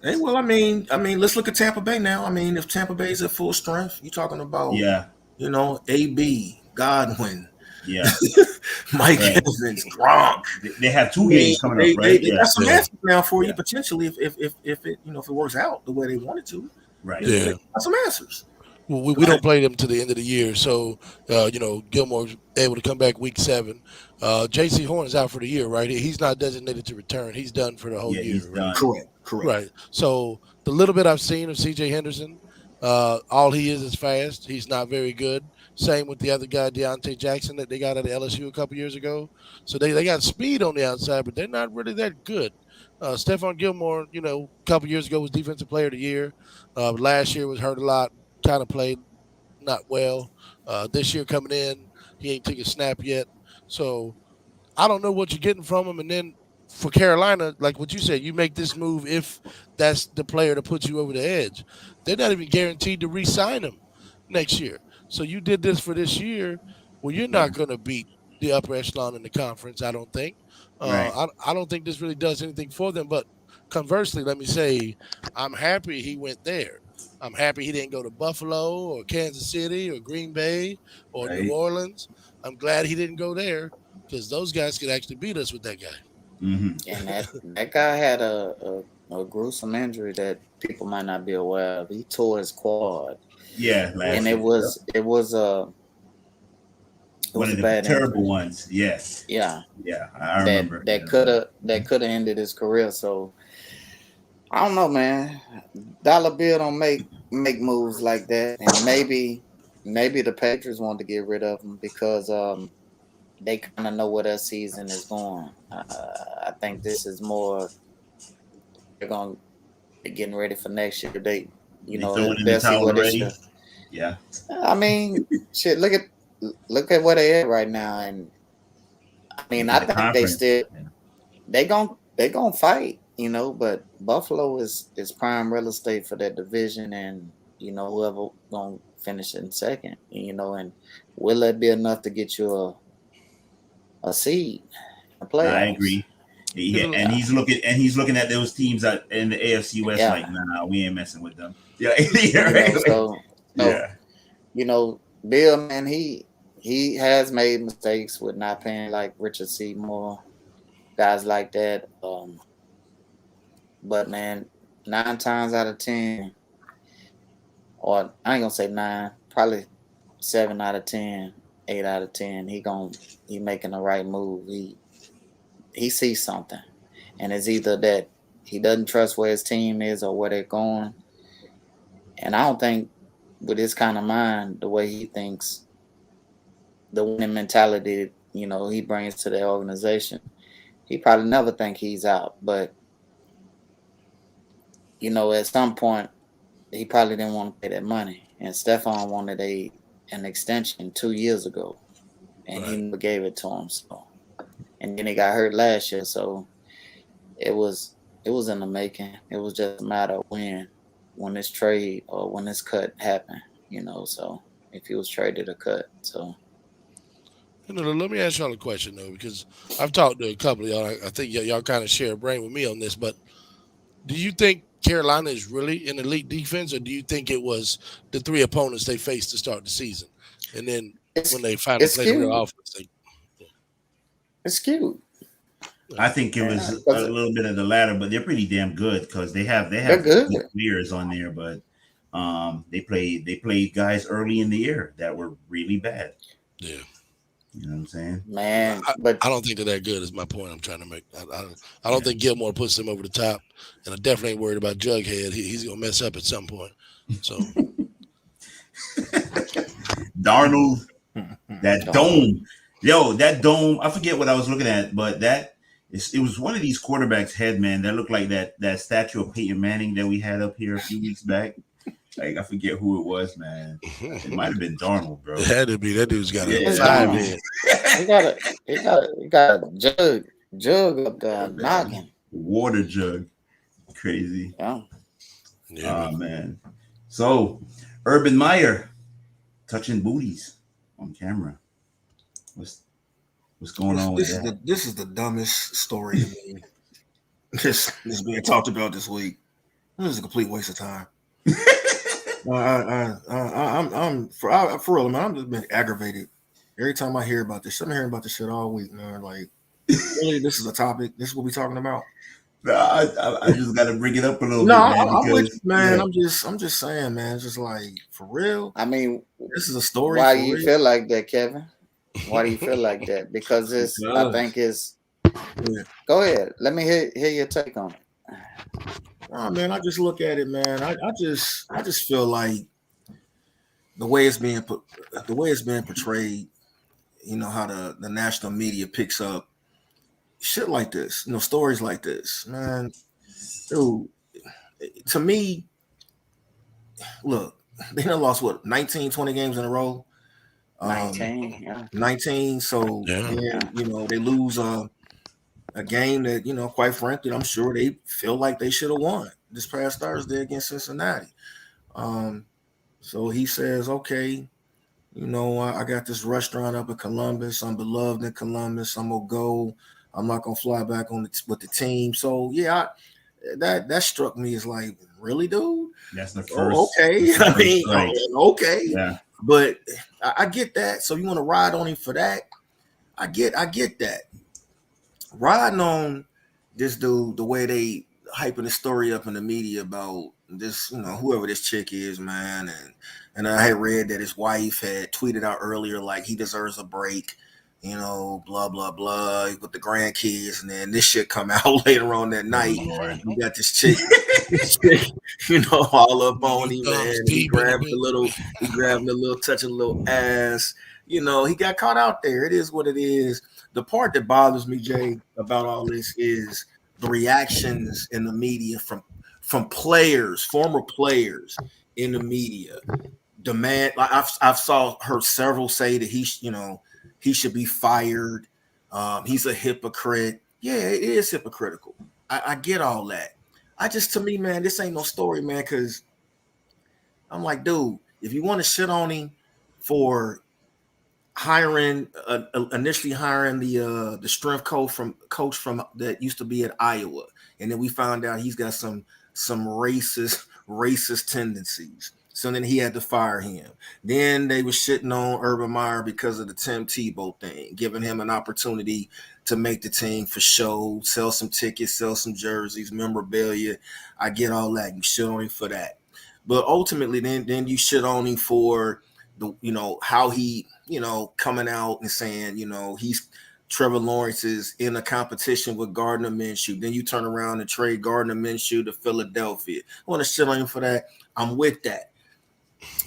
Hey, well, I mean, let's look at Tampa Bay now. I mean, if Tampa Bay is at full strength, you're talking about, AB, Godwin, Mike Evans, Gronk. They have 2 games coming up, right? They got some answers now for you potentially if it if it works out the way they want it to. Right. Yeah. They got some answers. Well, we don't play them to the end of the year, so Gilmore's able to come back week 7. J.C. Horn is out for the year, right? He's not designated to return. He's done for the whole year. He's done. Correct. Right. So the little bit I've seen of C.J. Henderson, all he is fast. He's not very good. Same with the other guy, Deontay Jackson, that they got at LSU a couple years ago. So they got speed on the outside, but they're not really that good. Stephon Gilmore, a couple years ago was Defensive Player of the Year. Last year was hurt a lot, kind of played not well. This year coming in, he ain't taken a snap yet. So I don't know what you're getting from him. And then for Carolina, like what you said, you make this move if that's the player to put you over the edge. They're not even guaranteed to re-sign him next year. So you did this for this year. Well, you're not going to beat the upper echelon in the conference, I don't think. Right. I don't think this really does anything for them. But conversely, let me say, I'm happy he went there. I'm happy he didn't go to Buffalo or Kansas City or Green Bay or New Orleans. I'm glad he didn't go there because those guys could actually beat us with that guy. Mm-hmm. And that guy had a gruesome injury that people might not be aware of. He tore his quad. Yeah, and it was one of the bad terrible injury. ones. Yes. Yeah. Yeah, I remember. That could have ended his career. So I don't know, man. Dollar Bill don't make moves like that, and maybe the Patriots want to get rid of him because they kind of know where their season is going. I think this is more they're going to be getting ready for next year. They throwing in the towel already. Yeah. I mean, shit. Look at where they at right now, and I mean, I think they gonna fight, But Buffalo is prime real estate for that division, and whoever gonna finish in second, and will that be enough to get you a seed in the playoffs. I agree. Yeah, and he's looking at those teams in the AFC West like, nah, we ain't messing with them. Yeah, right. Yeah. Bill, man, he has made mistakes with not paying like Richard Seymour, guys like that. But man, 9 times out of 10, or I ain't gonna say 9, probably 7 out of 10, 8 out of 10, he making the right move. He sees something, and it's either that he doesn't trust where his team is or where they're going. And I don't think with his kind of mind, the way he thinks, the winning mentality, he brings to the organization, he probably never think he's out. But at some point, he probably didn't want to pay that money. And Stephon wanted an extension 2 years ago, and he never gave it to him. So, and then he got hurt last year, so it was in the making. It was just a matter of when this trade or when this cut happened. So if he was traded or cut, so. Let me ask y'all a question though, because I've talked to a couple of y'all. I think y'all kind of share a brain with me on this, but do you think Carolina is really an elite defense, or do you think it was the 3 opponents they faced to start the season, and then when they finally played the real offense, it's cute. I think it was a little bit of the latter, but they're pretty damn good because they have good players on there, but they played guys early in the year that were really bad. Yeah. You know what I'm saying? Man, but I don't think they're that good is my point I'm trying to make. I don't think Gilmore puts them over the top, and I definitely ain't worried about Jughead. He's going to mess up at some point. So Darnold, that dome. Yo, that dome, I forget what I was looking at, but it was one of these quarterbacks' head, man, that looked like that statue of Peyton Manning that we had up here a few weeks back. Like, I forget who it was, man. It might have been Darnold, bro. It had to be. That dude's got a 5 head. He got a jug up there, knocking. Water jug. Crazy. Yeah. Oh, man. So, Urban Meyer touching booties on camera. What's going on with that? This is the dumbest story to me. This is being talked about this week. This is a complete waste of time. I'm for real, man. I'm just been aggravated every time I hear about this. I've been hearing about this shit all week, man. Like, really, this is a topic. This is what we're talking about. No, I just got to bring it up a little bit. No, I'm with you, man. Yeah. I'm just saying, man. It's just like, for real. I mean, this is a story. Why do you feel like that, Kevin? Why do you feel like that? Because I think it's. Yeah. Go ahead. Let me hear your take on it. Oh, man, I just look at it, man. I just feel like the way it's being portrayed, how the national media picks up shit like this, stories like this, man. Dude, to me, look, they done lost 19, 20 games in a row. 19, yeah. 19. So they lose a game that, quite frankly, I'm sure they feel like they should have won this past Thursday against Cincinnati. So he says, okay, I got this restaurant up in Columbus. I'm beloved in Columbus. I'm going to go. I'm not going to fly back with the team. So, yeah, that struck me as like, really, dude? That's the first. Okay. I mean, okay. Yeah. But I get that. So you want to ride on him for that? I get that. Riding on this dude, the way they hyping the story up in the media about this, whoever this chick is, man, and I had read that his wife had tweeted out earlier like he deserves a break, blah blah blah with the grandkids, and then this shit come out later on that night. You got this chick, all up on him, man. He grabbed a little, touching a little ass. He got caught out there. It is what it is. The part that bothers me, Jay, about all this is the reactions in the media from players, former players in the media. Demand. I've saw her several say that he should be fired. He's a hypocrite. Yeah, it is hypocritical. I get all that. To me, man, this ain't no story, man, because I'm like, dude, if you want to shit on him for initially hiring the strength coach from that used to be at Iowa, and then we found out he's got some racist tendencies. So then he had to fire him. Then they were shitting on Urban Meyer because of the Tim Tebow thing, giving him an opportunity to make the team for show, sell some tickets, sell some jerseys, memorabilia. I get all that. You shit on him for that. But ultimately, then you shit on him for the, how he, coming out and saying, he's Trevor Lawrence is in a competition with Gardner Minshew. Then you turn around and trade Gardner Minshew to Philadelphia. I want to shit on him for that. I'm with that.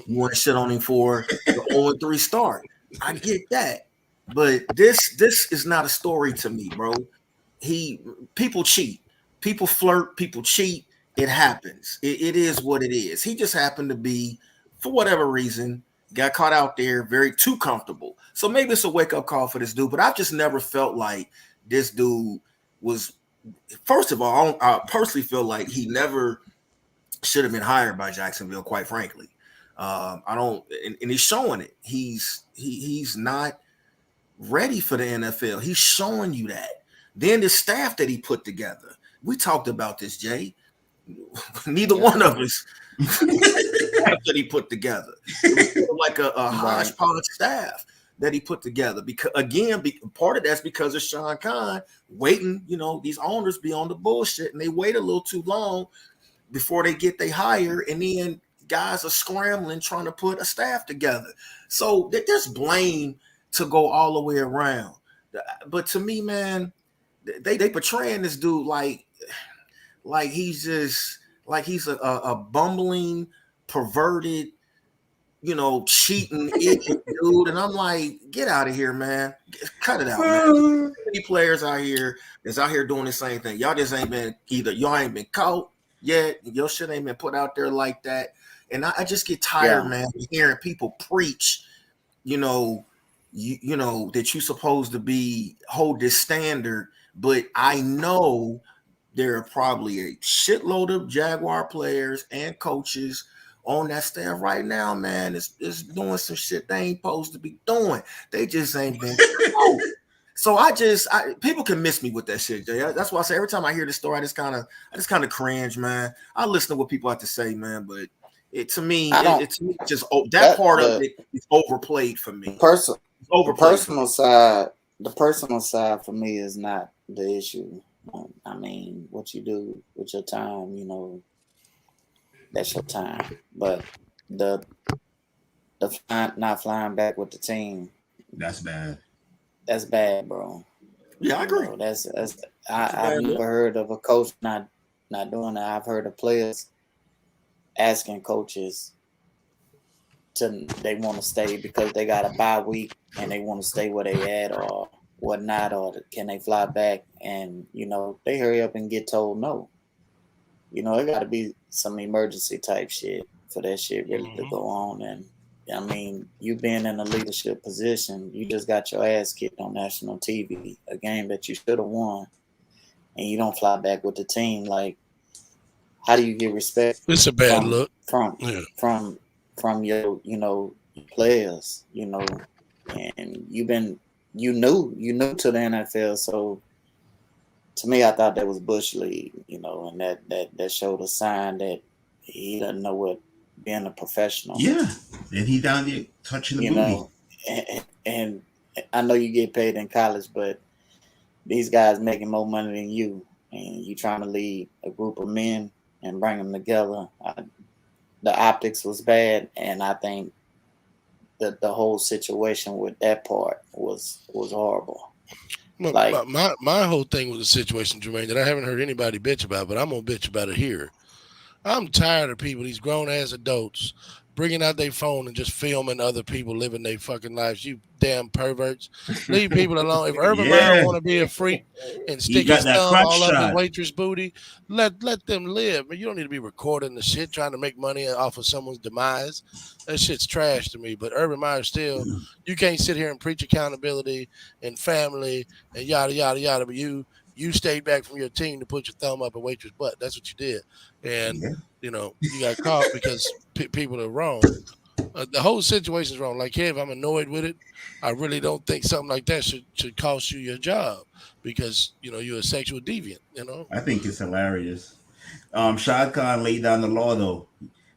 You want to shit on him for the 0-3 start. I get that. But this is not a story to me, bro. People cheat. People flirt. People cheat. It happens. It is what it is. He just happened to be, for whatever reason, got caught out there very too comfortable. So maybe it's a wake-up call for this dude, but I've just never felt like this dude was, first of all, I personally feel like he never should have been hired by Jacksonville, quite frankly. I don't, and he's showing it. He's not ready for the NFL. He's showing you that. Then the staff that he put together. We talked about this, Jay. Neither one of us that he put together. It was like a hodgepodge staff that he put together. Because again, part of that's because of Sean Khan waiting. These owners be on the bullshit and they wait a little too long before they get they hire, and then guys are scrambling trying to put a staff together. So there's blame to go all the way around. But to me, man, they portraying this dude like he's just like he's a bumbling, perverted, cheating idiot dude. And I'm like, get out of here, man. Cut it out, man. Many players out here that's out here doing the same thing. Y'all just ain't been y'all ain't been caught yet. Your shit ain't been put out there like that. And I just get tired, man, hearing people preach, that you're supposed to hold this standard. But I know there are probably a shitload of Jaguar players and coaches on that staff right now, man. It's doing some shit they ain't supposed to be doing. They just ain't been. So people can miss me with that shit, Jay. That's why I say every time I hear this story, I just kind of cringe, man. I listen to what people have to say, man, but to me, it's just that part of it is overplayed for me. The personal side for me is not the issue. I mean, what you do with your time, that's your time. But the not flying back with the team, that's bad. That's bad, bro. Yeah, I agree. I've never heard of a coach not doing that. I've heard of players asking coaches they want to stay because they got a bye week and they want to stay where they at or whatnot, or can they fly back? And they hurry up and get told no. It got to be some emergency type shit for that shit really to go on. And I mean, you being in a leadership position, you just got your ass kicked on national TV, a game that you should have won, and you don't fly back with the team. Like, how do you get respect? It's a bad look from your players, and you new to the NFL, so to me, I thought that was Bush League, and that showed a sign that he doesn't know what being a professional. Yeah, and he down there touching the booty. And I know you get paid in college, but these guys making more money than you, and you trying to lead a group of men and bring them together. The optics was bad, and I think that the whole situation with that part was horrible. My whole thing with the situation, Jermaine, that I haven't heard anybody bitch about, but I'm gonna bitch about it here. I'm tired of people, these grown ass adults, bringing out their phone and just filming other people living their fucking lives. You damn perverts. Leave people alone. If Urban Meyer want to be a freak and stick his thumb all up in waitress booty, let them live. But you don't need to be recording the shit, trying to make money off of someone's demise. That shit's trash to me. But Urban Meyer still, you can't sit here and preach accountability and family and yada, yada, yada. But you stayed back from your team to put your thumb up a waitress' butt. That's what you did. And, you got caught because people are wrong. The whole situation's wrong. Like, Kev, I'm annoyed with it. I really don't think something like that should cost you your job because you're a sexual deviant. I think it's hilarious. Shad Khan laid down the law though.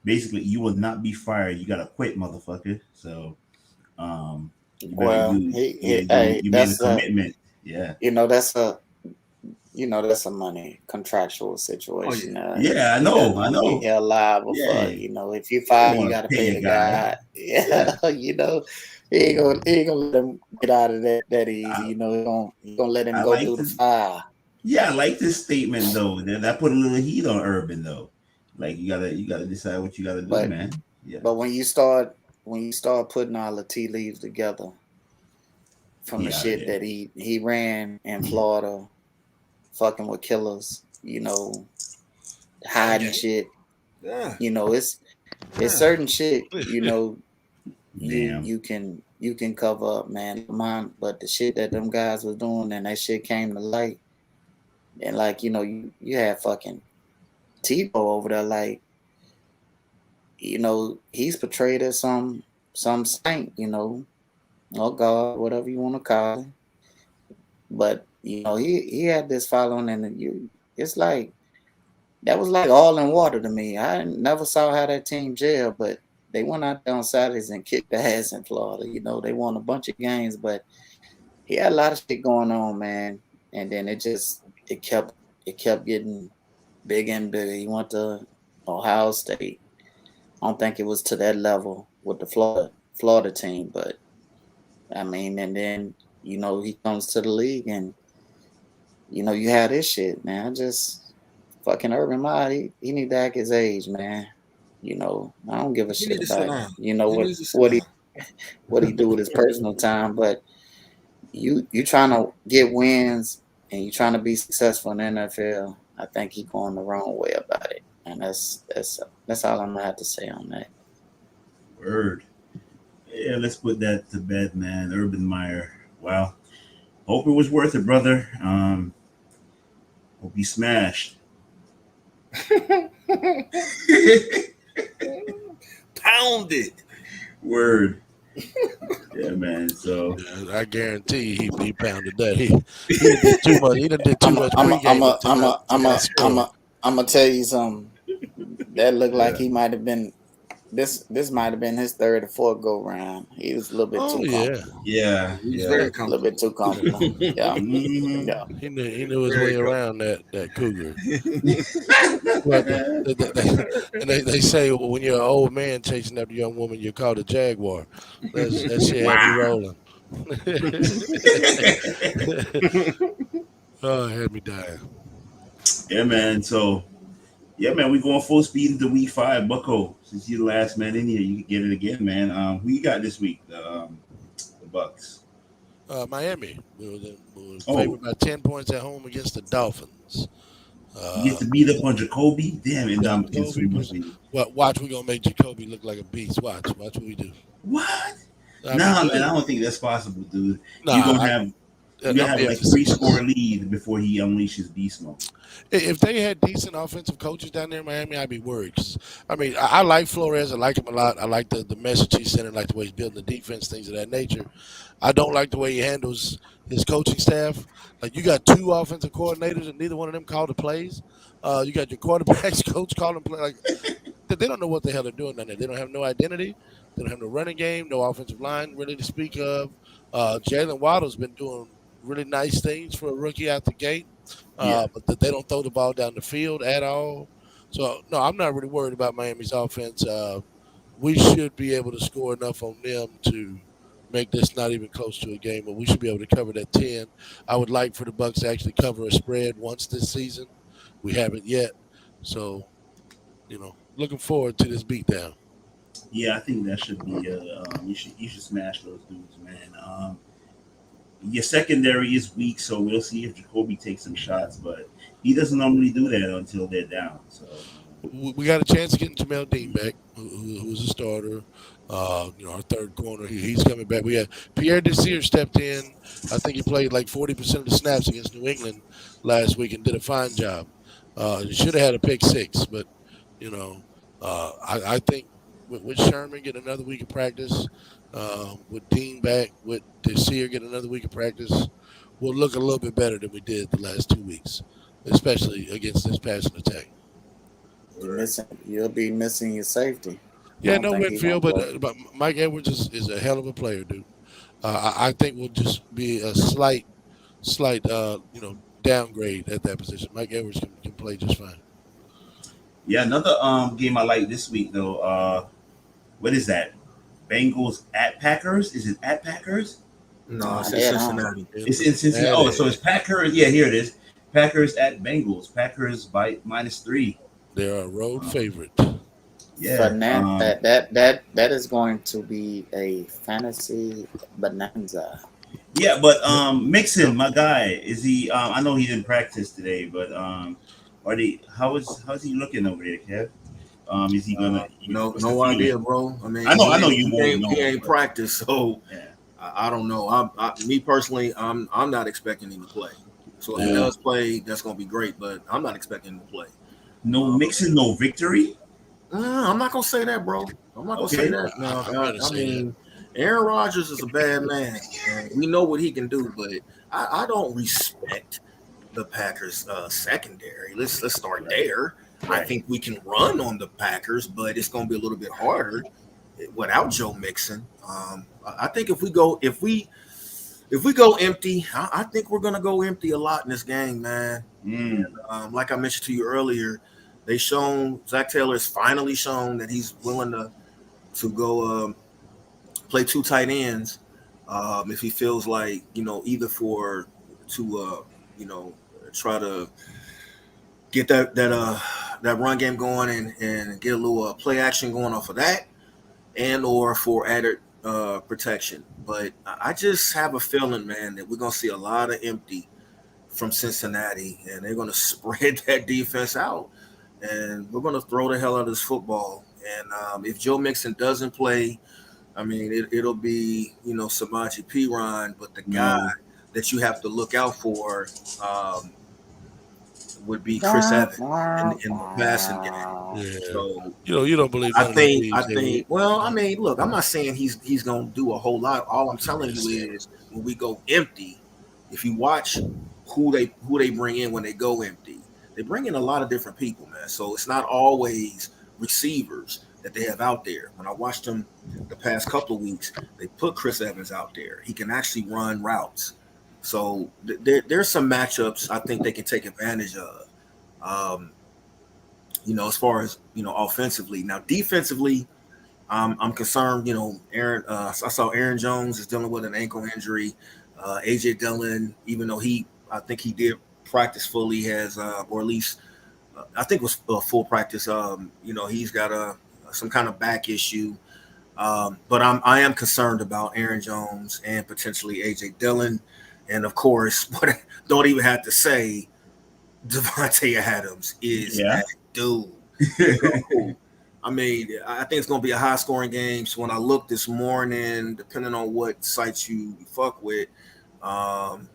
Basically, you will not be fired. You gotta quit, motherfucker. So, you better Well, do. Yeah, hey, you made a that's commitment. Yeah, that's a money contractual Oh situation. yeah. yeah. I He doesn't know. I want to be know. held liable for, Yeah, if you you fire, don't you want got to to pay pay a the guy. guy. Yeah, Yeah, he ain't gonna let him get out of that easy. I, He gonna let him I go like through the this. fire. Yeah, I like this statement though. That put a little heat on Urban though. Like you gotta decide what you gotta do, But man. Yeah, but when you start putting all the tea leaves together from the he out of shit there. that he ran in Florida, fucking with killers, hiding Okay. shit. Yeah. It's Yeah. certain shit. You Damn. you can cover up, man. Mine, but the shit that them guys was doing and that shit came to light, and like you had fucking Tebow over there, like he's portrayed as some saint, or God, whatever you want to call it. But he had this following, and it's like that was like all in water to me. I never saw how that team jailed, but they went out there on Saturdays and kicked the ass in Florida. They won a bunch of games, but he had a lot of shit going on, man. And then it kept getting bigger and bigger. He went to Ohio State. I don't think it was to that level with the Florida team, but I mean, and then he comes to the league, and you have this shit, man. I just fucking Urban Meyer, he need to act his age, man. I don't give a He shit need to sit about down. He what needs to sit what he down. what he do with his personal time, but you trying to get wins and you trying to be successful in the NFL. I think he going the wrong way about it, and that's all I'm gonna have to say on that. Word. Yeah, let's put that to bed, man. Urban Meyer. Well, hope it was worth it, brother. Hope you smashed. Pounded. Word. Yeah, man. So Yeah, I guarantee he pounded that. He did too much. He done did too I'm much I'm I'm pregame a, to I'm not a, I'm a, I'm score. a, I'm gonna tell you something. That looked like yeah. he might have been this might have been his third or fourth go round. He was a little bit Oh too yeah, comfortable. Yeah. He's Yeah. very A little bit comfortable. too comfortable. Yeah, Hmm. yeah. he knew his Very way comfortable. around that cougar. But they say when you're an old man chasing after a young woman, you're called a jaguar. That shit had me Wow. rolling. Oh, it had me dying. Yeah, man. So yeah, man, we going full speed into week 5. Bucko, since you're the last man in here, you can get it again, man. Who you got this week? The Bucks. Miami we were Oh, favored by 10 points at home against the Dolphins. you get Uh, to beat up on Jacoby. Damn, and yeah, Dominican Jacoby must was. be Watch, we're gonna make Jacoby look like a beast. Watch what we do. what? I mean, Nah, man, I dude, don't think that's possible, dude. You nah, gonna have you gonna I'm have being like facetious. 3 score lead before he unleashes beast mode. If they had decent offensive coaches down there in Miami, I'd be worried. 'Cause, I mean, I like Flores. I like him a lot. I like the message he's sending, like the way he's building the defense, things of that nature. I don't like the way he handles his coaching staff. Like you got 2 offensive coordinators, and neither one of them call the plays. You got your quarterbacks coach calling play. Like they don't know what the hell they're doing down there. They don't have no identity. They don't have no running game, no offensive line really to speak of. Jalen Waddle's been doing really nice things for a rookie out the gate, Yeah, but they don't throw the ball down the field at all. So no, I'm not really worried about Miami's offense. We should be able to score enough on them to make this not even close to a game, but we should be able to cover that 10. I would like for the Bucks to actually cover a spread once this season. We haven't yet, so looking forward to this beatdown. yeah, I think that should be. You should smash those dudes, man. Your secondary is weak, so we'll see if Jacoby takes some shots, but he doesn't normally do that until they're down. So We got a chance of getting Jamel Dean back, who's a starter. Our third corner, he's coming back. We had Pierre Desir stepped in. I think he played like 40% of the snaps against New England last week and did a fine job. He should have had a pick 6, but I think with Sherman getting another week of practice, with Dean back, with Desir getting another week of practice, we'll look a little bit better than we did the last 2 weeks, especially against this passing attack. You'll be missing your safety. I Yeah, don't no think he's Winfield, gonna play. but Mike Edwards is a hell of a player, dude. I think we'll just be a slight downgrade at that position. Mike Edwards can play just fine. Yeah, another game I like this week though. What is that? Bengals at Packers? Is it at Packers? No, it's in Yeah, Cincinnati. It's in Cincinnati. Oh, so it's Packers. Yeah, here it is. Packers at Bengals. Packers by -3. They're a road favorite. Yeah. That is going to be a fantasy bonanza. Yeah, but Mixon, my guy, is he? I know he didn't practice today, but how's he looking over there, Kev? Is he gonna? No idea, bro. I mean, I know you won't know. He ain't practiced, so yeah. I don't know. Me personally, I'm not expecting him to play. So if he does play, that's gonna be great. But I'm not expecting him to play. No Mixon, no victory. I'm not gonna say that, bro. I'm not gonna say that. No, I mean, Aaron Rodgers is a bad man. And we know what he can do, but I don't respect the Packers secondary. Let's start there. Right. I think we can run on the Packers, but it's gonna be a little bit harder without Joe Mixon. I think if we go empty, I think we're gonna go empty a lot in this game, man. And, like I mentioned to you earlier, Zach Taylor has finally shown that he's willing to go play two tight ends if he feels like, either try to get that run game going and get a little play action going off of that, and or for added protection. But I just have a feeling, man, that we're gonna see a lot of empty from Cincinnati, and they're gonna spread that defense out, and we're gonna throw the hell out of this football. And if Joe Mixon doesn't play, I mean, it'll be Samaje Perine, but the guy that you have to look out for would be Chris Evans in the passing game. Yeah. So you don't believe. I think. Well, I mean, look, I'm not saying he's going to do a whole lot. All I'm telling you is when we go empty, if you watch who they bring in when they go empty, they bring in a lot of different people, man. So it's not always receivers that they have out there. When I watched them the past couple of weeks, they put Chris Evans out there. He can actually run routes. So there's some matchups I think they can take advantage of. As far as offensively. Now defensively, I'm concerned. Aaron. I saw Aaron Jones is dealing with an ankle injury. AJ Dillon, even though I think he did practice fully, has or at least I think it was full practice. He's got some kind of back issue. But I am concerned about Aaron Jones and potentially AJ Dillon. And of course, don't even have to say, Devontae Adams is that dude. I mean, I think it's going to be a high-scoring game. So when I looked this morning, depending on what sites you fuck with, I'm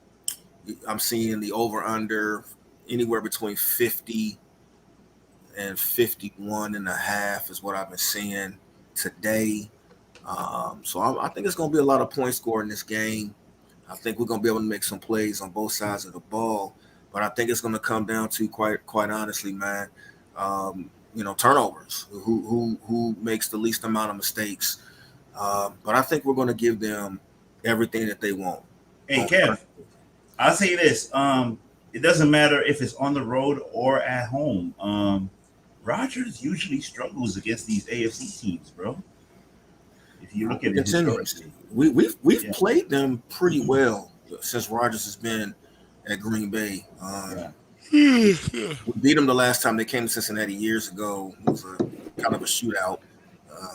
seeing the over/under anywhere between 50 and 51.5 is what I've been seeing today. So I think it's going to be a lot of points scored in this game. I think we're going to be able to make some plays on both sides of the ball, but I think it's going to come down to quite honestly, man, turnovers. Who makes the least amount of mistakes? But I think we're going to give them everything that they want. Hey, Kev, I'll say this: it doesn't matter if it's on the road or at home. Rodgers usually struggles against these AFC teams, bro. If you look at it historically. We've played them pretty well since Rodgers has been at Green Bay. We beat them the last time they came to Cincinnati years ago. It was a kind of a shootout.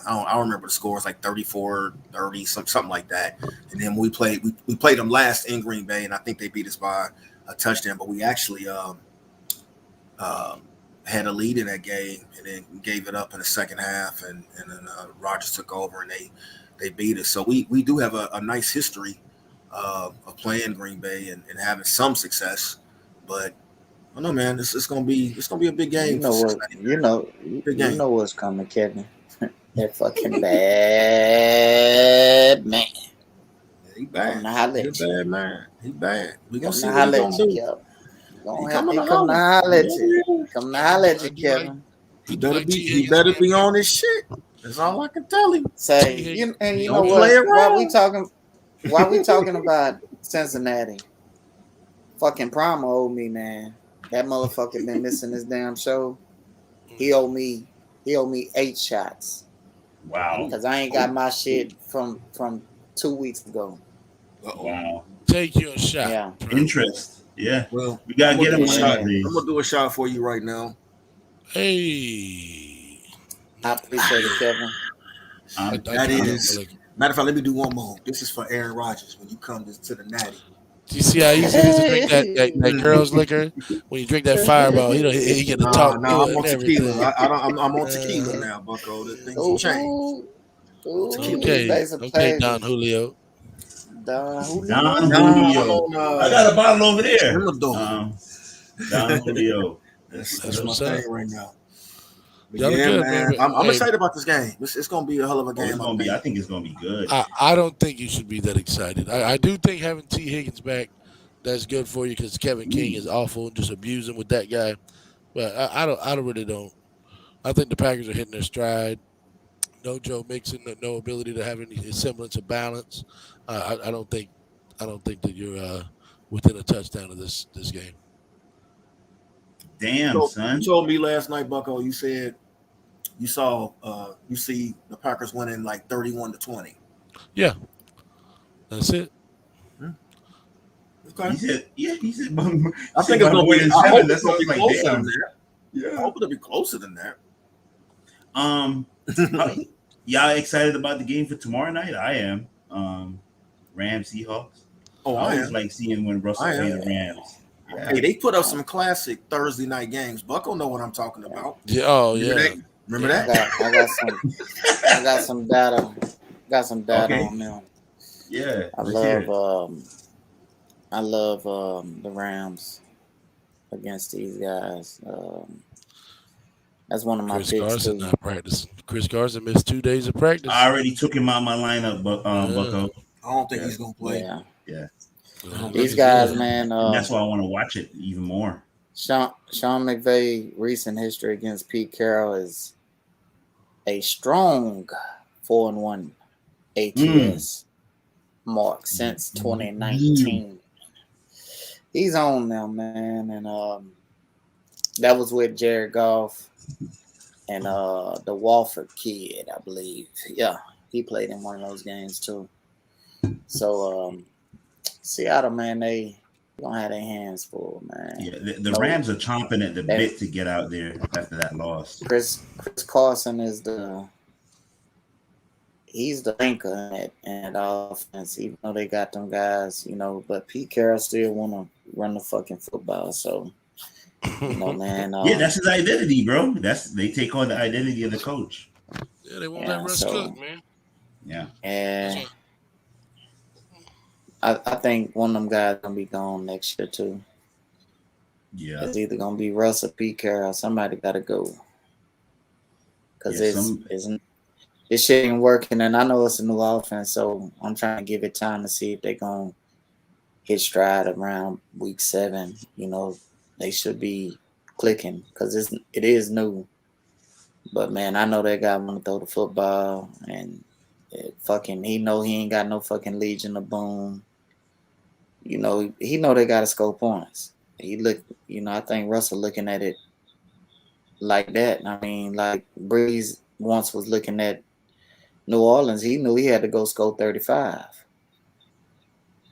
I don't remember the score. It was like 34-30, something like that. And then we played them last in Green Bay, and I think they beat us by a touchdown. But we actually had a lead in that game and then gave it up in the second half, and then Rodgers took over and they beat us. So we do have a nice history of playing Green Bay and having some success. But I don't know, man, it's gonna be a big game. You know what's coming, Kevin. They're fucking bad, man. He bad. Come to holler He at you. bad, man. He bad. We gonna Come see to what he holler gonna at you, do. Kevin. He coming to Come to holler. holler at you. Come to holler at you, Kevin. He better be on his shit. That's all I can tell him. Say, you know Don't what? play around. While we talking about Cincinnati, fucking Prime owed me, man. That motherfucker been missing his damn show. He owed me 8 shots. Wow. Because I ain't got my shit from 2 weeks ago. Wow. Take your shot. Yeah. Interest. Yeah. Well, we gotta get him a shot. I'm gonna do a shot for you right now. Hey. I appreciate it, Kevin. That is. Matter of fact, let me do one more. This is for Aaron Rodgers when you come to the Natty. Do you see how easy it is to drink that girl's liquor? When you drink that Fireball, he get to talk. No, I'm on tequila. I'm on tequila now, Bucko. The things have changed. Okay, Don Julio. Don Julio. I got a bottle over there. Don Julio. That's my thing right now. But yeah, good, man. I'm excited about this game. It's gonna be a hell of a game. I think it's gonna be good. I don't think you should be that excited. I do think having T. Higgins back, that's good for you because Kevin King is awful, just abusing with that guy. But I really don't. I think the Packers are hitting their stride. No Joe Mixon, no ability to have any semblance of balance. I don't think that you're within a touchdown of this game. Damn, son. You told me last night, Bucko, you said you see the Packers winning like 31-20. Yeah. That's it. Okay. He said, I think it's gonna be 7. That's like closer damn. than that. Yeah. I hope it'll be closer than that. Y'all excited about the game for tomorrow night? I am. Rams Seahawks. Oh, I always like seeing when Russell plays the Rams. Yeah. Hey, they put up some classic Thursday night games. Bucko know what I'm talking about. Yeah. Oh, yeah. Remember that? I got some data. On them. Yeah. I love the Rams against these guys. That's one of my Chris picks Carson too. not practicing. Chris Carson missed 2 days of practice. I already took him out my lineup, Bucko. I don't think he's gonna play. Yeah. These guys, man. And that's why I want to watch it even more. Sean McVay recent history against Pete Carroll is a strong 4-1 ATS mark since 2019. He's on now, man, and that was with Jared Goff and the Walford kid, I believe. Yeah, he played in one of those games too. So Seattle, man, they don't have their hands full, man. Yeah, the Rams are chomping at the bit to get out there after that loss. Chris Carson is he's the anchor in that offense, even though they got them guys, but Pete Carroll still want to run the fucking football. So, man. Yeah, that's his identity, bro. They take on the identity of the coach. Yeah, they won't let Russ cook, man. Yeah. And I think one of them guys gonna be gone next year too. Yeah. It's either gonna be Russ or Pete Carroll. Somebody gotta go. Because this shit ain't working, and I know it's a new offense, so I'm trying to give it time to see if they're gonna hit stride around week 7. They should be clicking because it is new. But man, I know that guy want to throw the football, and he know he ain't got no fucking Legion of Boom. He know they got to score points. I think Russell looking at it like that. I mean, like Breeze once was looking at New Orleans. He knew he had to go score 35.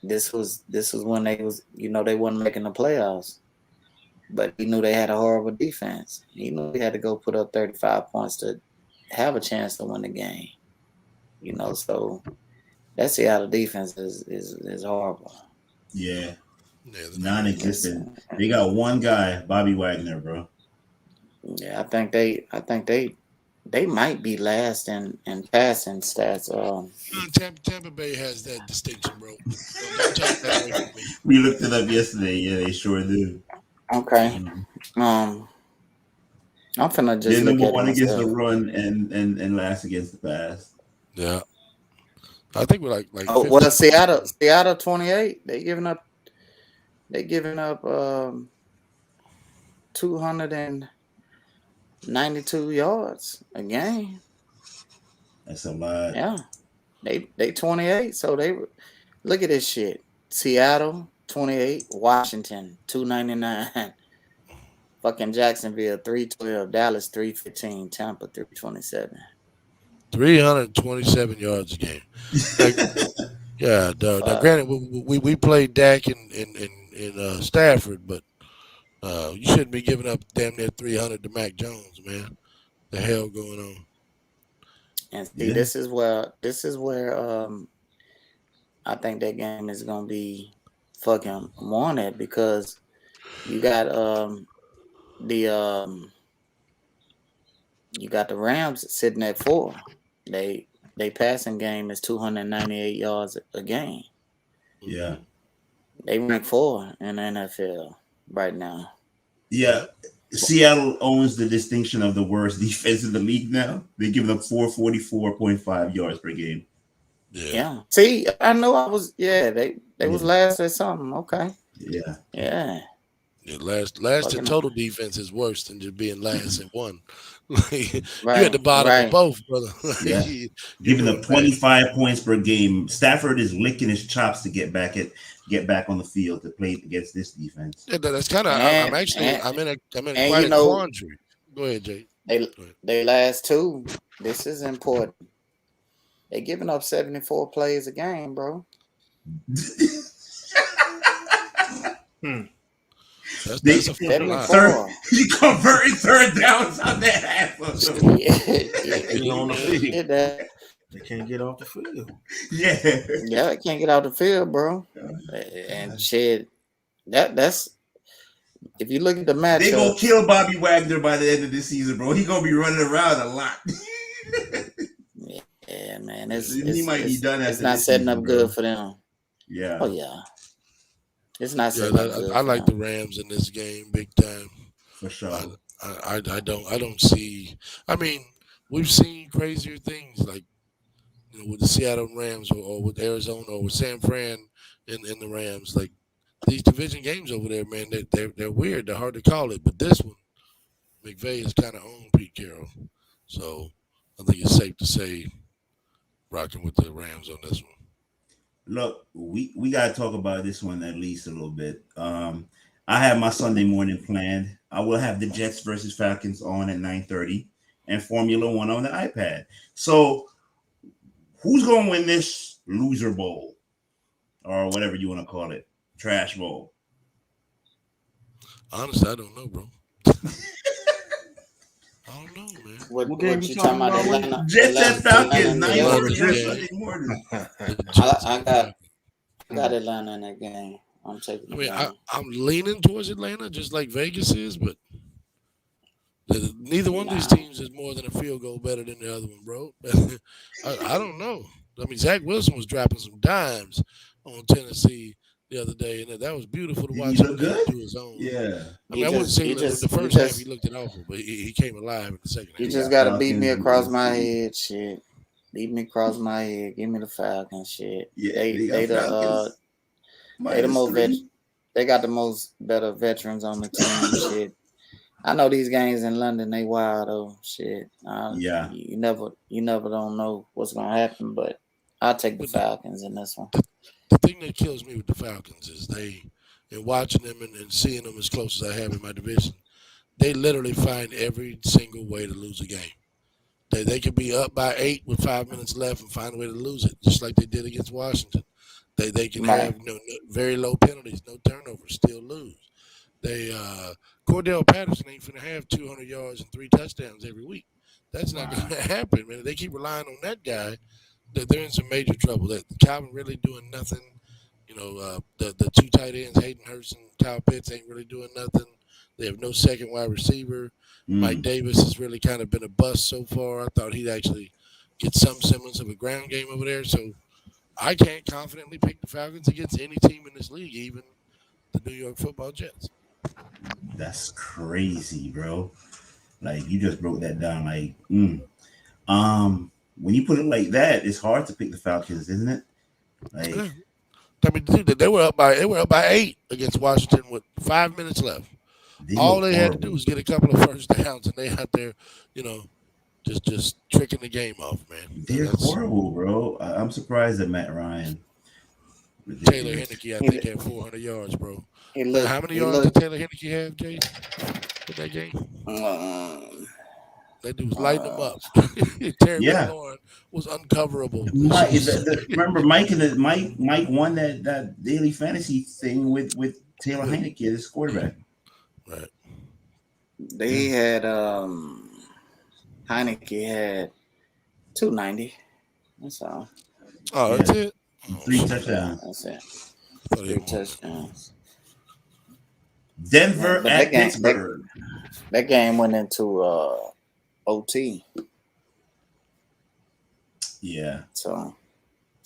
This was when they wasn't making the playoffs, but he knew they had a horrible defense. He knew he had to go put up 35 points to have a chance to win the game. So that Seattle defense is horrible. Yeah, non-existent. They got one guy, Bobby Wagner, bro. Yeah, I think they might be last in passing stats. Tampa Bay has that distinction, bro. Don't take that away from me. We looked it up yesterday. Yeah, they sure do. Okay. I'm finna just They're look number at it one against the myself. run and last against the pass. Yeah, I think we're like Oh 50. well, Seattle 28. They giving up 292 yards a game. That's a lot. Yeah, they 28. So they look at this shit. Seattle 28, Washington 299, fucking Jacksonville 312, Dallas 315, Tampa 327. 327 yards a game. Like, yeah, now granted, we played Dak in Stafford, but you shouldn't be giving up damn near 300 to Mac Jones, man. The hell going on? And see, this is where I think that game is gonna be fucking won at because you got the you got the Rams sitting at 4. They passing game is 298 yards a game. Yeah. They rank 4 in the NFL right now. Yeah. Seattle owns the distinction of the worst defense in the league now. They're giving up 444.5 yards per game. Yeah. See, I know I was. Yeah, they was last at something. Okay. Yeah. Yeah. Yeah, last in total defense is worse than just being last in one. You Right, at the bottom right. of both, brother. Yeah. Giving up 25 points per game. Stafford is licking his chops to get back on the field to play against this defense. Yeah, that's kind of. I'm in quite a quandary. Go ahead, Jay. They last 2. This is important. They giving up 74 plays a game, bro. That's a you converting third downs on that half of them. On the field. They can't get off the field. Yeah, they can't get off the field, bro. And shit, that's if you look at the matchup, they gonna kill Bobby Wagner by the end of this season, bro. He gonna be running around a lot. Yeah, man, he might be done. It's not setting up good for them. Yeah. Oh yeah. It's not setting up good. I like the Rams in this game big time. For sure. I don't see. I mean, we've seen crazier things like with the Seattle Rams or with Arizona or with San Fran in the Rams. Like these division games over there, man, they're weird. They're hard to call it. But this one, McVay has kind of owned Pete Carroll, so I think it's safe to say rocking with the Rams on this one. Look, we got to talk about this one at least a little bit. I have my Sunday morning planned. I will have the Jets versus Falcons on at 9:30 and Formula One on the iPad. So who's going to win this loser bowl or whatever you want to call it? Trash bowl. Honestly, I don't know, bro. I don't know, man. What game you talking about? Atlanta? Jets and Falcons, 9:30 Sunday morning. I got Atlanta in that game. I'm taking. I mean, I'm leaning towards Atlanta, just like Vegas is, but neither one of these teams is more than a field goal better than the other one, bro. I don't know. I mean, Zach Wilson was dropping some dimes on Tennessee the other day, and that was beautiful to watch him do his own. Yeah. I mean, I wouldn't say the first half he looked it awful, but he came alive in the second half. You just got to beat me across my head, shit. Beat me across my head. Give me the Falcons, shit. Yeah, they the most they got the most better veterans on the team, shit. I know these games in London, they wild though, shit. Yeah. You never don't know what's gonna happen, but I'll take the Falcons in this one. The thing that kills me with the Falcons is and watching them and seeing them as close as I have in my division, they literally find every single way to lose a game. They could be up by 8 with 5 minutes left and find a way to lose it, just like they did against Washington. They can have very low penalties, no turnovers, still lose. Cordell Patterson ain't finna have 200 yards and 3 touchdowns every week. That's not going to happen, man. If they keep relying on that guy, they're in some major trouble. That Calvin really doing nothing. The 2 tight ends, Hayden Hurst and Kyle Pitts, ain't really doing nothing. They have no second wide receiver. Mike Davis has really kind of been a bust so far. I thought he'd actually get some semblance of a ground game over there. So I can't confidently pick the Falcons against any team in this league, even the New York Football Jets. That's crazy, bro. Like you just broke that down. Like, when you put it like that, it's hard to pick the Falcons, isn't it? Like Yeah. I mean, dude, they were up by 8 against Washington with 5 minutes left. they All look they had to do horrible. was get a couple of first downs, and they out there, you know, just tricking the game off, man. They're That's horrible, bro. I'm surprised at Matt Ryan. Taylor Ridiculous. Henneke. I think had 400 yards, bro. He How looked. many He yards did looked. Taylor Henneke have, Jay, in that game? Um, That dude was lighting them up. Terry Yeah. McLaurin was uncoverable. Mike, remember Mike and Mike won that daily fantasy thing with Taylor Heineke as quarterback. Right. they had Heineke had 290. That's all. Oh, that's it. 3 Yeah, touchdowns. that's it. Oh, they 3 won. touchdowns. Denver But at Pittsburgh. That game went into OT. Yeah. So,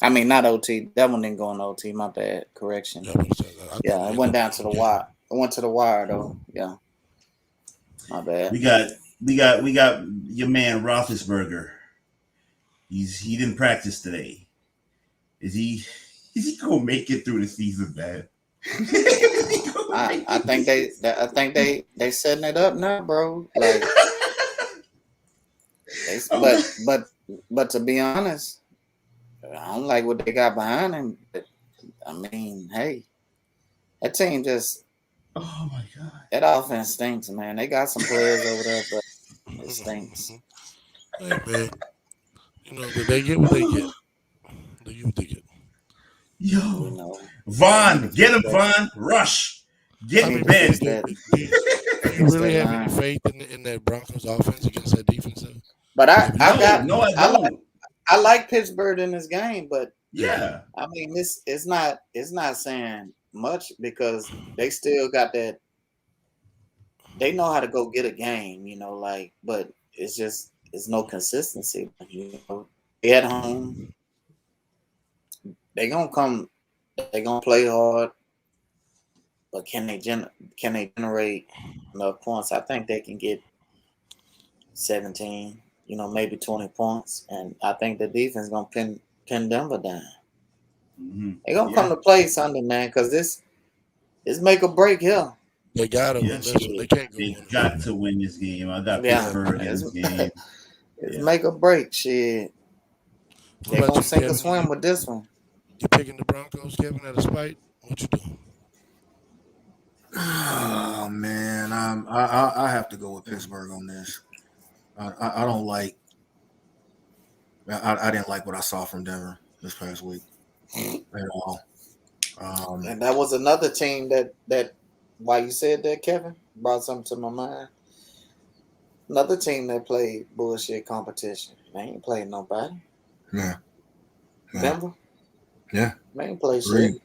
I mean, not OT. That one didn't go in OT. My bad. Correction. Yeah, I would've said that. I Yeah, thought it they went go- down to the wire. It went to the wire though. Yeah. My bad. We got your man Roethlisberger. He didn't practice today. Is he gonna make it through the season, man? I think they setting it up now, bro. Like, but to be honest, I don't like what they got behind him. But, I mean, hey, that team just Oh my god. that offense stinks, man. They got some players over there, but it stinks. Hey, man. They get what they get. They get what they get. You Yo. know, Vaughn, get him, Vaughn. Rush. Get I him, mean, Ben. do you really have any faith in that Broncos offense against that defense? but I No, I don't. I like Pittsburgh in this game, but Yeah. I mean, it's not saying much because they still got that. They know how to go get a game, like, but it's no consistency. They at home, they gonna come, they gonna play hard, but can they generate enough points? I think they can get 17, maybe 20 points, and I think the defense gonna pin Denver down. Mm-hmm. They gonna come to play Sunday, man, because this make or break here. They got to win this one. They can't go They on. got to win this game. I got Yeah. Pittsburgh in this game. It's Yeah. make or break, shit. What They about gonna you, sink or Kevin? swim with this one. You picking the Broncos, Kevin, out of spite? What you doing? Oh man, I have to go with Pittsburgh on this. I don't like. I didn't like what I saw from Denver this past week at all. And that was another team that why you said that, Kevin, brought something to my mind. Another team that played bullshit competition. They ain't playing nobody. Yeah. Denver? Yeah. They ain't play Agreed. shit.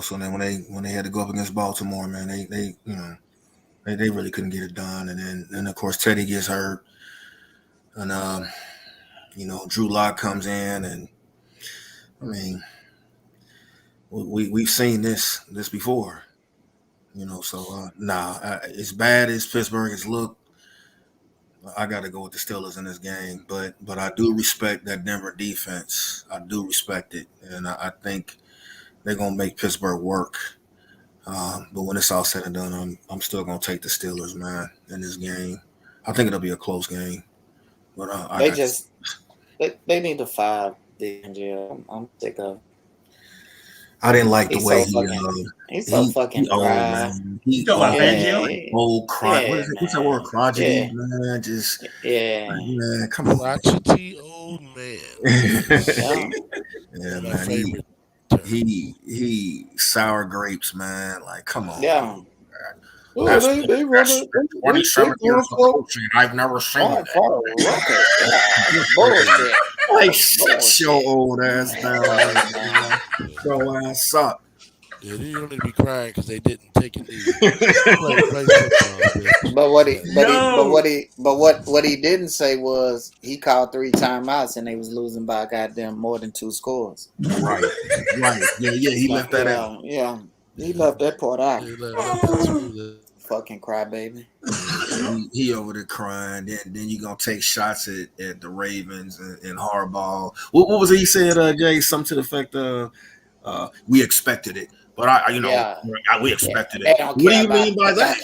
So then when they had to go up against Baltimore, man, they really couldn't get it done. And then of course Teddy gets hurt, and Drew Lock comes in, and I mean we've seen this before, So as bad as Pittsburgh has looked, I got to go with the Steelers in this game. But I do respect that Denver defense. I do respect it, and I think they're gonna make Pittsburgh work. But when it's all said and done, I'm still gonna take the Steelers, man, in this game. I think it'll be a close game. But they need to fire the NGL. I'm sick of. I didn't like the He's way he's so fucking old, dry. man. He talking about old, Fangio? old cry. Yeah, What's that word? Crotchety, Yeah. man. Just Yeah. man, come on. Crotchety old man. Yeah, My man. favorite term. He sour grapes, man. Like, come on. Yeah. Oh, That's they run it. 27 years of coaching. I've never seen that. Bullshit. Like, shut your old ass down, man. Your ass up. Yeah, you don't need to be crying because they didn't take it easy. Play football, bitch. What he didn't say was he called 3 timeouts and they was losing by goddamn more than 2 scores. Right. Yeah. He left that out. Yeah, he left that part out. They let that smooth it. fucking crybaby. He over there crying. Then you gonna take shots at the Ravens and Harbaugh. What was he said, Jay? Something to the effect of, we expected it, but we expected They it. don't What do care you about. mean by They that?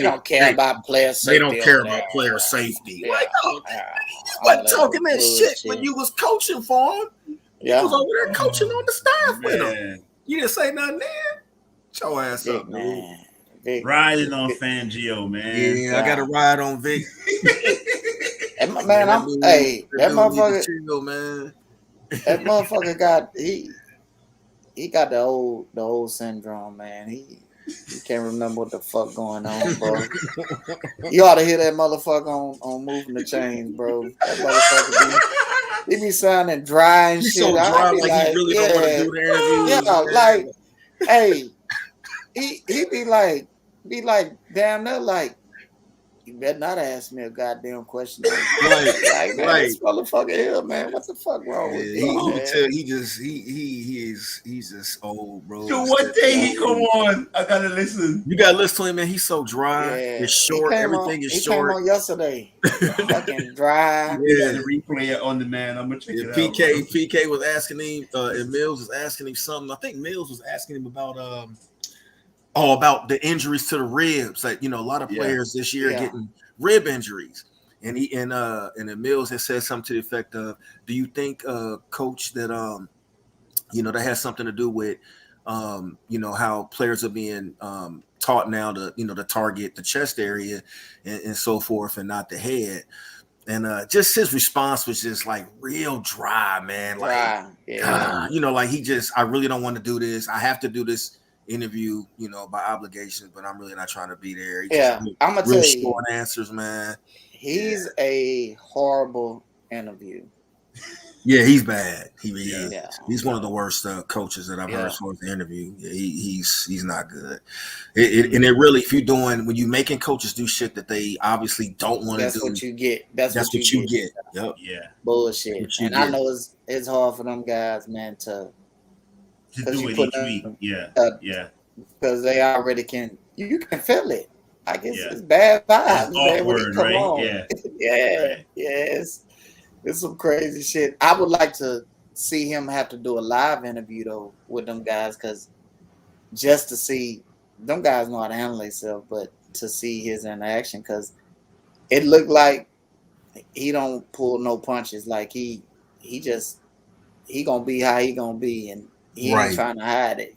don't care about player safety. They don't care over about there. player safety. Yeah. Like, no, Yeah. you wasn't talking that shit when you was coaching for him. Yeah. You was over there coaching on the staff with him. Man. You didn't say nothing then. Get your ass Big up, dude. Vic. Riding on Fangio, man. Yeah, I got to ride on Vic. Man, that motherfucker, chill, man. that motherfucker got he got the old syndrome, man. He can't remember what the fuck going on, bro. You ought to hear that motherfucker on Moving the Chains, bro. That motherfucker he be sounding dry and He's shit. so dry, like he really don't want to do the interview. Yeah, like, hey, he be like, damn, they're like, you better not ask me a goddamn question. Like, man, this motherfucker here, man. What the fuck wrong with you? He's just old, bro. So what day he come on? I gotta listen. You gotta listen to him, man. He's so dry. Yeah. It's short. Everything is short. He came on yesterday. Fucking dry. Yeah, the replay on demand. I'm gonna check it out. PK was asking him, and Mills was asking him something. I think Mills was asking him about about the injuries to the ribs. Like, a lot of players this year getting rib injuries. And then Mills has said something to the effect of, do you think, coach, that that has something to do with how players are being taught now to target the chest area and so forth and not the head. And just his response was just like real dry, man. Like, I really don't want to do this. I have to do this interview, by obligation, but I'm really not trying to be there. I'm gonna tell you, short answers, man. He's a horrible interview. Yeah, he's bad. He is. Yeah. He's one of the worst coaches that I've heard for the interview. Yeah, he's not good. And it really, if you're doing, when you're making coaches do shit that they obviously don't want to do, that's what you get. That's what you get. Yep. Yeah. Bullshit. And I know it's hard for them guys, man, to do it each week. Because they already you can feel it. I guess it's bad vibes. It's awkward, right? On. Yeah. It's some crazy shit. I would like to see him have to do a live interview though with them guys, because just to see them guys know how to handle themselves, but to see his interaction, because it looked like he don't pull no punches. Like he gonna be how he gonna be, and he ain't trying to hide it,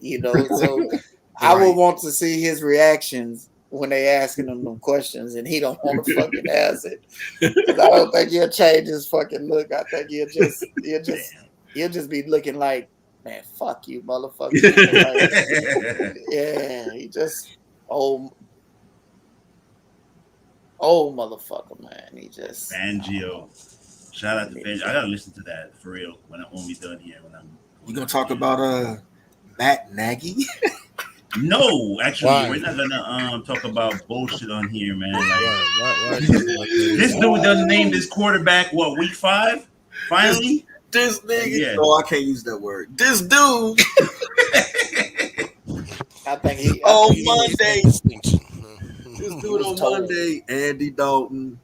So I would want to see his reactions when they asking him them questions, and he don't want to fucking ask it. Because I don't think he'll change his fucking look. I think he'll just be looking like, man, fuck you, motherfucker. He just old motherfucker, man. He just Fangio. Shout out to Fangio. I gotta listen to that for real when we done here. You gonna talk about Matt Nagy? No, actually, we're not gonna talk about bullshit on here, man. This dude doesn't name this quarterback. What, week 5? Finally, this nigga. Yeah. Oh, I can't use that word. This dude. I think he Monday. This dude on Monday, Andy Dalton,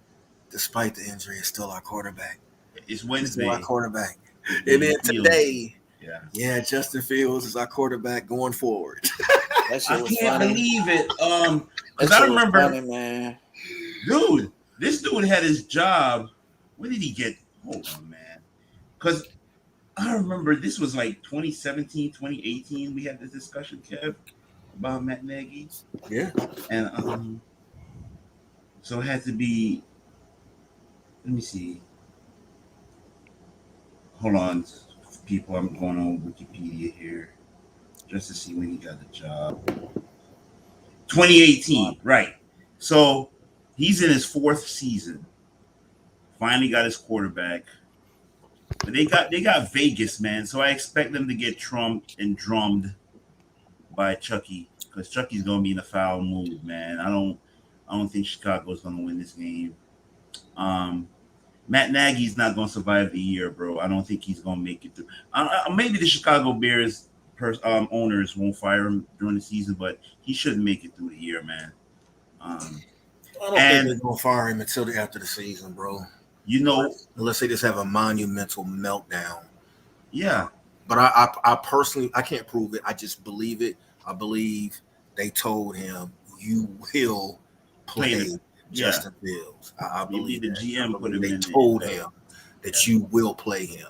despite the injury, is still our quarterback. It's Wednesday. Our quarterback. And then today, Justin Fields is our quarterback going forward. I can't believe it. Because I remember, funny, man. Dude, this dude had his job. When did he get? Hold on, man. Because I remember this was like 2017, 2018. We had this discussion, Kev, about Matt Nagy. Yeah. And so it had to be. Let me see. Hold on, people. I'm going on Wikipedia here just to see when he got the job. 2018, right. So he's in his 4th season. Finally got his quarterback. But they got Vegas, man. So I expect them to get trumped and drummed by Chucky, because Chucky's gonna be in a foul mood, man. I don't think Chicago's gonna win this game. Matt Nagy's not gonna survive the year, bro. I don't think he's gonna make it through. Maybe the Chicago Bears owners won't fire him during the season, but he shouldn't make it through the year, man. I don't think they're gonna fire him until after the season, bro. You know, Unless they just have a monumental meltdown. yeah. But I personally, I can't prove it. I just believe it. I believe they told him you will play Justin Fields. I believe the that. GM put him they in. told him that you will play him.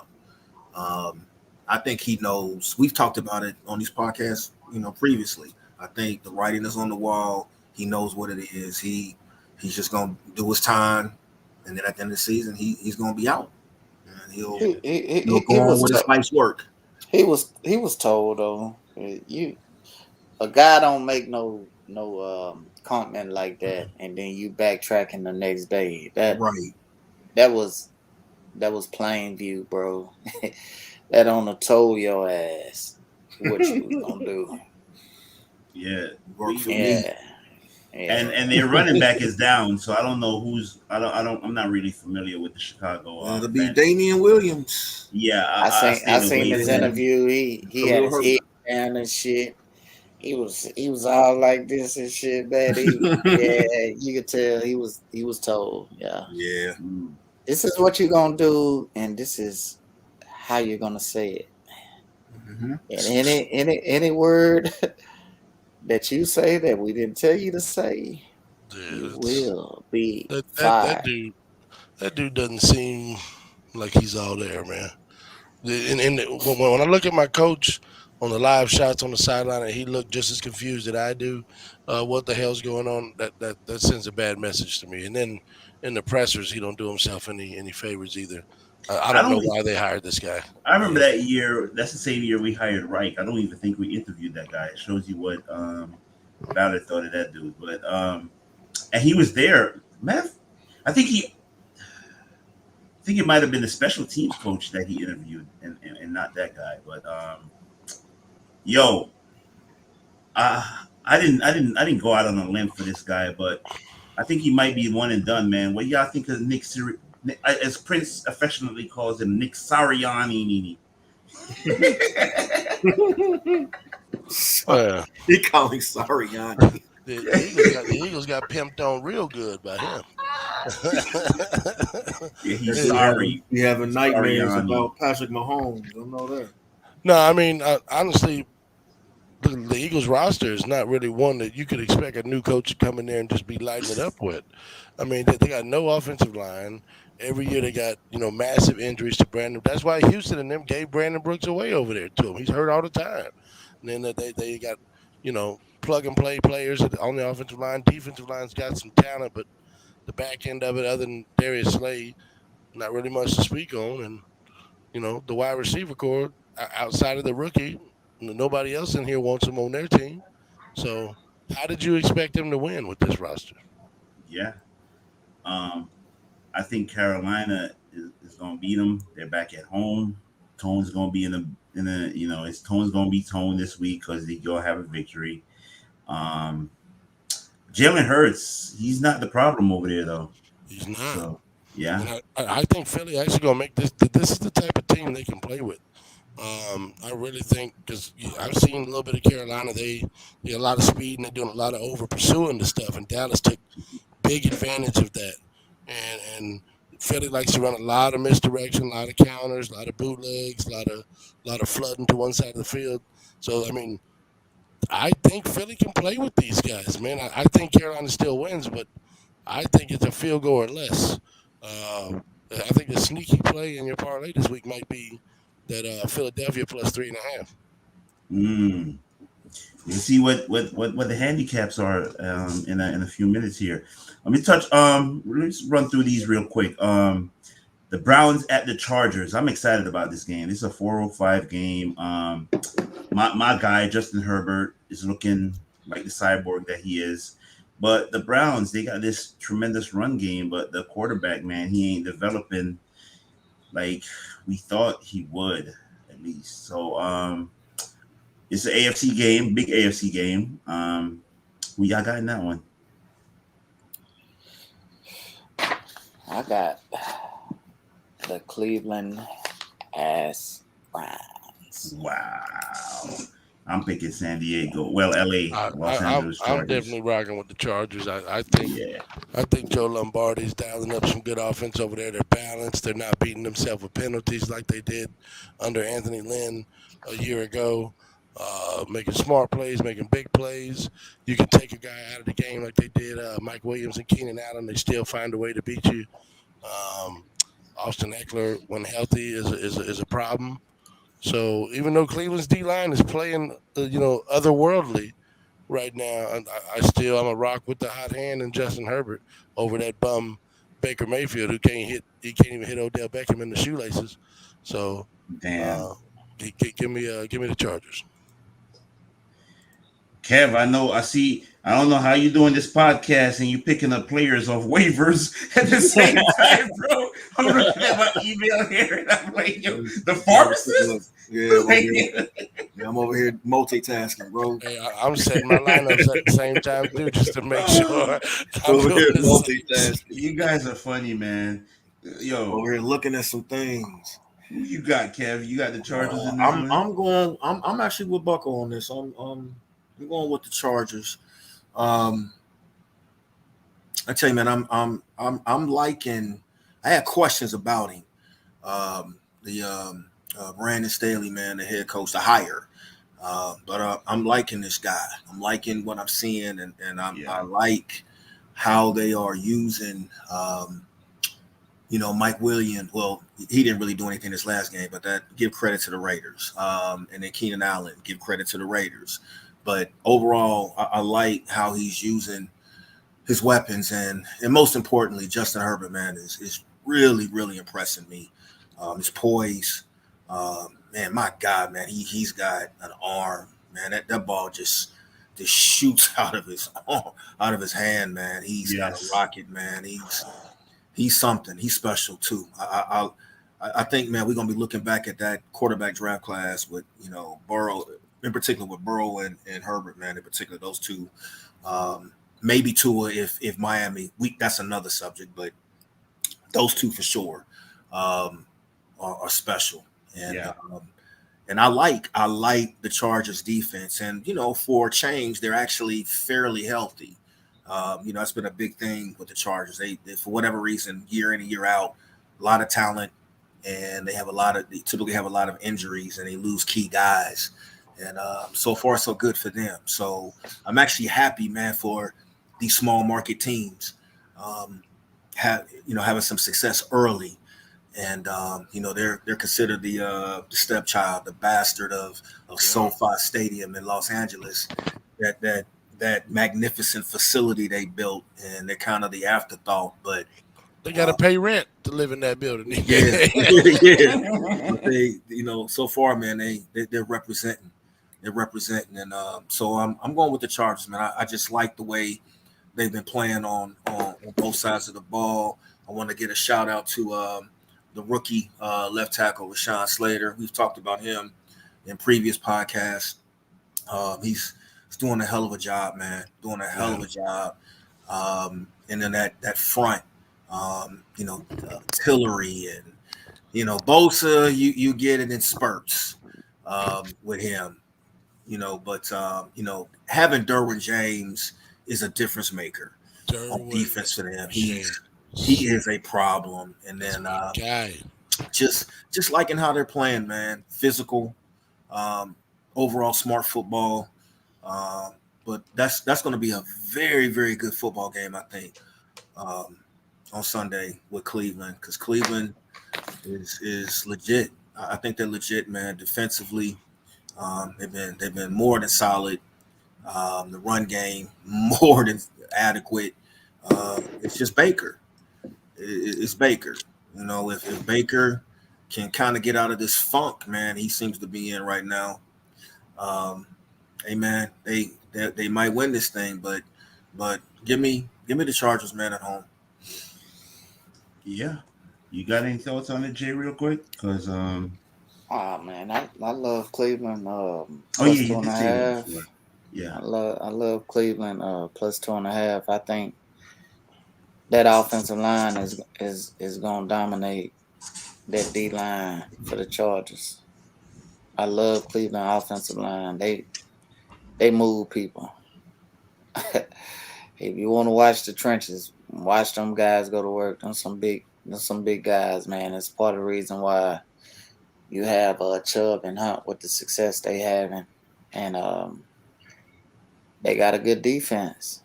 I think he knows. We've talked about it on these podcasts, previously. I think the writing is on the wall. He knows what it is. He's just gonna do his time, and then at the end of the season, he's gonna be out, and he'll go on with his life's work. He was told though, a guy don't make no comment like that, and then you backtracking the next day. That was plain view, bro. That on the told your ass what you was gonna do. Yeah, yeah. And their running back is down, so I don't know who's. I'm not really familiar with the Chicago. It'll be Damian Williams. Yeah, I seen his interview. He had his head down and shit. He was all like this and shit, man. You could tell he was told. Yeah. This is what you're gonna do, and this is how you're gonna say it. Mm-hmm. And any word that you say that we didn't tell you to say, you will be fired. That dude doesn't seem like he's all there, man. When I look at my coach on the live shots on the sideline, and he looked just as confused that I do, what the hell's going on? That sends a bad message to me. And then in the pressers, he don't do himself any favors either. I don't know why they hired this guy. I remember that year. That's the same year we hired Reich. I don't even think we interviewed that guy. It shows you what Ballard thought of that dude. But and he was there, man. I think it might have been the special teams coach that he interviewed, and not that guy. But I didn't go out on a limb for this guy, but I think he might be one and done, man. What y'all think of Nick? As Prince affectionately calls him, Nick Sirianni. He calling Sirianni. The Eagles got pimped on real good by him. Yeah, he's sorry. You having nightmares about Patrick Mahomes. Don't know that. No, I mean, honestly, the Eagles roster is not really one that you could expect a new coach to come in there and just be lighting it up with. I mean, they got no offensive line. Every year they got, massive injuries to Brandon. That's why Houston and them gave Brandon Brooks away over there to him. He's hurt all the time. And then they got, plug and play players on the offensive line. Defensive line's got some talent, but the back end of it, other than Darius Slade, not really much to speak on. And, the wide receiver core, outside of the rookie, nobody else in here wants him on their team. So how did you expect them to win with this roster? Yeah. I think Carolina is going to beat them. They're back at home. Tone's going to be it's Tone's going to be Tone this week because they're going to have a victory. Jalen Hurts, he's not the problem over there, though. He's not. So, yeah. I think Philly actually going to make this. This is the type of team they can play with. I really think, because I've seen a little bit of Carolina, they get a lot of speed and they're doing a lot of over pursuing the stuff, and Dallas took big advantage of that. And Philly likes to run a lot of misdirection, a lot of counters, a lot of bootlegs, a lot of flooding to one side of the field. So I mean, I think Philly can play with these guys, man. I think Carolina still wins, but I think it's a field goal or less. I think the sneaky play in your parlay this week might be that Philadelphia plus 3.5. We'll see what the handicaps are in a few minutes here. Let me let's run through these real quick. The Browns at the Chargers. I'm excited about this game. This is a 4:05 game. My guy Justin Herbert is looking like the cyborg that he is. But the Browns, they got this tremendous run game, but the quarterback, man, he ain't developing like we thought he would, at least. So it's an AFC game, big AFC game. Who y'all got in that one? I got the Cleveland Browns. Wow. I'm picking San Diego. Well, LA, Los Angeles I'm Chargers. definitely rocking with the Chargers. I think Yeah. I think Joe Lombardi's dialing up some good offense over there. They're balanced. They're not beating themselves with penalties like they did under Anthony Lynn a year ago. Making smart plays, making big plays. You can take a guy out of the game like they did Mike Williams and Keenan Allen. They still find a way to beat you. Um, Austin Eckler, when healthy, is a problem. So even though Cleveland's D line is playing, otherworldly right now, I'm a rock with the hot hand and Justin Herbert over that bum Baker Mayfield who he can't even hit Odell Beckham in the shoelaces. So, Damn. give me the Chargers. Kev, I don't know how you're doing this podcast and you picking up players off waivers at the same time, bro. I'm looking at my email here and I'm like, yo, the pharmacist? Yeah, I'm over here multitasking, bro. Hey, I'm setting my lineups at the same time too, just to make sure. Over here multitasking. You guys are funny, man. Yo, over here looking at some things. Who you got, Kev? You got the Chargers in this one? I'm actually with Bucko on this. I'm going with the Chargers. I tell you, man, I'm liking. I had questions about him. Brandon Staley, man, the head coach, the hire. But I'm liking this guy. I'm liking what I'm seeing, and I like how they are using. Mike Williams. Well, he didn't really do anything this last game, but that give credit to the Raiders. And then Keenan Allen, give credit to the Raiders. But overall, I like how he's using his weapons, and most importantly, Justin Herbert, man, is really, really impressing me. His poise, man, my God, man, he's got an arm, man. That ball just shoots out of his hand, man. He's got a rocket, man. He's something. He's special too. I think, man, we're gonna be looking back at that quarterback draft class with Burrow. In particular with Burrow and Herbert, man, in particular, those two, maybe Tua if Miami, that's another subject, but those two for sure are special. And I like the Chargers defense, and for a change, they're actually fairly healthy. That's been a big thing with the Chargers. They for whatever reason, year in and year out, a lot of talent, and they typically have a lot of injuries, and they lose key guys. And so far, so good for them. So I'm actually happy, man, for these small market teams having some success early. And they're considered the stepchild, the bastard of SoFi Stadium in Los Angeles. That magnificent facility they built, and they're kind of the afterthought. But they got to pay rent to live in that building. Yeah. But they, so far, man, they're representing. They're representing, and so I'm going with the Chargers, man. I just like the way they've been playing on both sides of the ball. I want to get a shout out to the rookie left tackle, Rashawn Slater. We've talked about him in previous podcasts. He's doing a hell of a job, man. Doing a hell of a job. And then that front, Tillery and Bosa, you get it in spurts with him. But having Derwin James is a difference maker on defense for them. He is a problem. And then just liking how they're playing, man. Physical, overall smart football. But that's going to be a very, very good football game, I think, on Sunday with Cleveland, because Cleveland is legit. I think they're legit, man. Defensively. They've been more than solid. The run game more than adequate. It's just Baker. It's Baker. If Baker can kind of get out of this funk, man, he seems to be in right now. Hey, man, they might win this thing, but give me the Chargers, man, at home. Yeah, you got any thoughts on it, Jay, real quick? Because man, I love Cleveland. Plus 2.5. Yeah, I love Cleveland. Plus 2.5. I think that offensive line is gonna dominate that D line for the Chargers. I love Cleveland offensive line. They move people. If you want to watch the trenches, watch them guys go to work. There's some big guys, man. It's part of the reason why you have Chubb and Hunt with the success they having, and they got a good defense.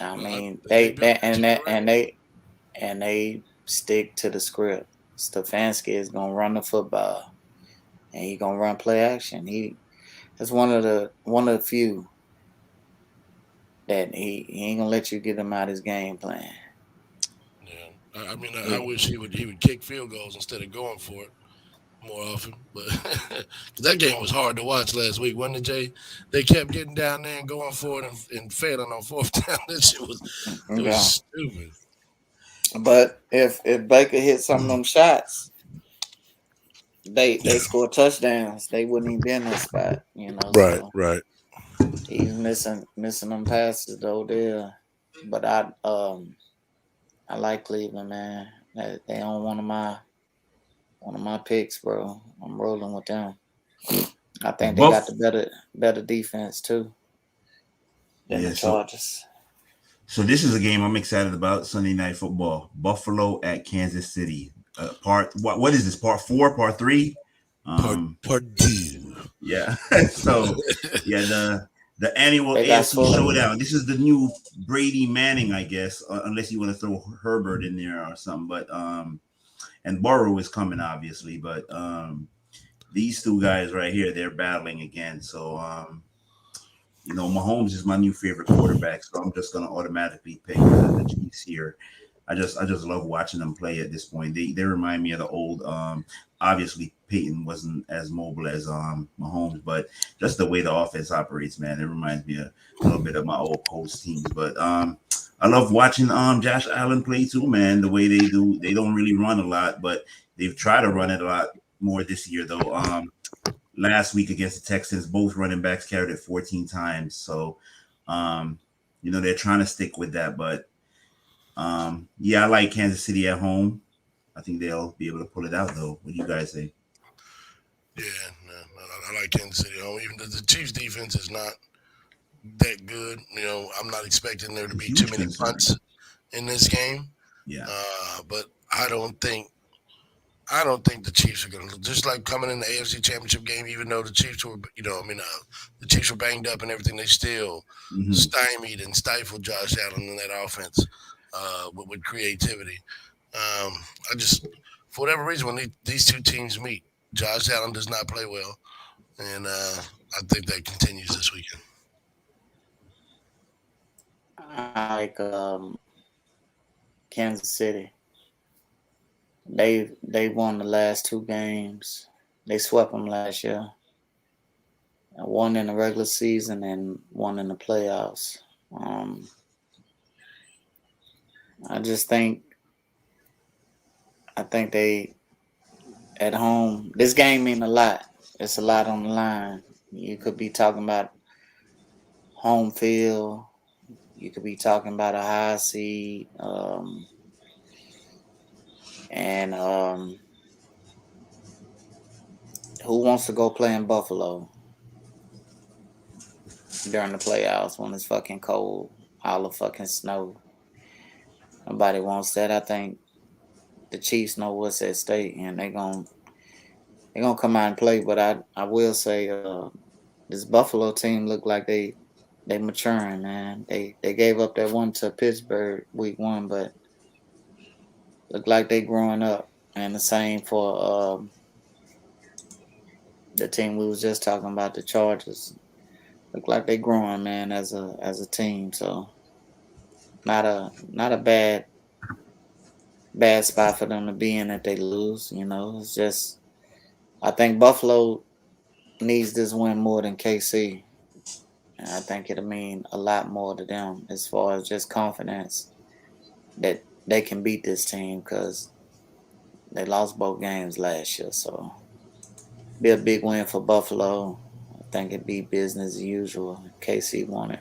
I mean, they stick to the script. Stefanski is gonna run the football, and he gonna run play action. That's one of the few that he ain't gonna let you get him out his game plan. Yeah, I mean, I wish he would kick field goals instead of going for it more often. But that game was hard to watch last week, wasn't it, Jay? They kept getting down there and going for it and failing on fourth down. That shit was stupid. But if Baker hit some of them shots, they score touchdowns. They wouldn't even be in that spot, you know. Right, so right. He's missing them passes though there. But I like Cleveland, man. They on one of my picks, bro. I'm rolling with them. I think they got the better defense too than the Chargers. So this is a game I'm excited about. Sunday Night Football. Buffalo at Kansas City. What is this? Part 4? Part 3? Part 2. Yeah. So yeah, the annual AFC showdown. This is the new Brady Manning, I guess, unless you want to throw Herbert in there or something. But and Burrow is coming, obviously. But these two guys right here, they're battling again. So Mahomes is my new favorite quarterback, so I'm just gonna automatically pick the Chiefs here. I just love watching them play at this point. They remind me of the old. Obviously, Peyton wasn't as mobile as Mahomes, but just the way the offense operates, man, it reminds me a little bit of my old Colts teams. But I love watching Josh Allen play too, man. The way they do, they don't really run a lot, but they've tried to run it a lot more this year, though. Last week against the Texans, both running backs carried it 14 times. So, they're trying to stick with that. But, I like Kansas City at home. I think they'll be able to pull it out, though. What do you guys say? Yeah, I like Kansas City at home. Even the Chiefs' defense is not that good. I'm not expecting there to be too many punts in this game. Yeah. But I don't think the Chiefs are going to, just like coming in the AFC Championship game, even though the Chiefs were, the Chiefs were banged up and everything, they still stymied and stifled Josh Allen in that offense with creativity. For whatever reason, when these two teams meet, Josh Allen does not play well, and I think that continues this weekend. I like Kansas City. They won the last 2 games. They swept them last year. One in the regular season and one in the playoffs. I think they at home. This game mean a lot. It's a lot on the line. You could be talking about home field. You could be talking about a high seed. And who wants to go play in Buffalo during the playoffs when it's fucking cold, all the fucking snow? Nobody wants that. I think the Chiefs know what's at stake, and they're gonna come out and play. But I will say this Buffalo team look like they maturing, man. They gave up that one to Pittsburgh week 1, but look like they growing up. And the same for the team we was just talking about, the Chargers. Look like they growing, man, as a team. So not a bad spot for them to be in if they lose. It's just I think Buffalo needs this win more than KC. And I think it'll mean a lot more to them as far as just confidence that they can beat this team, because they lost both games last year. So be a big win for Buffalo. I think it'd be business as usual. KC won it.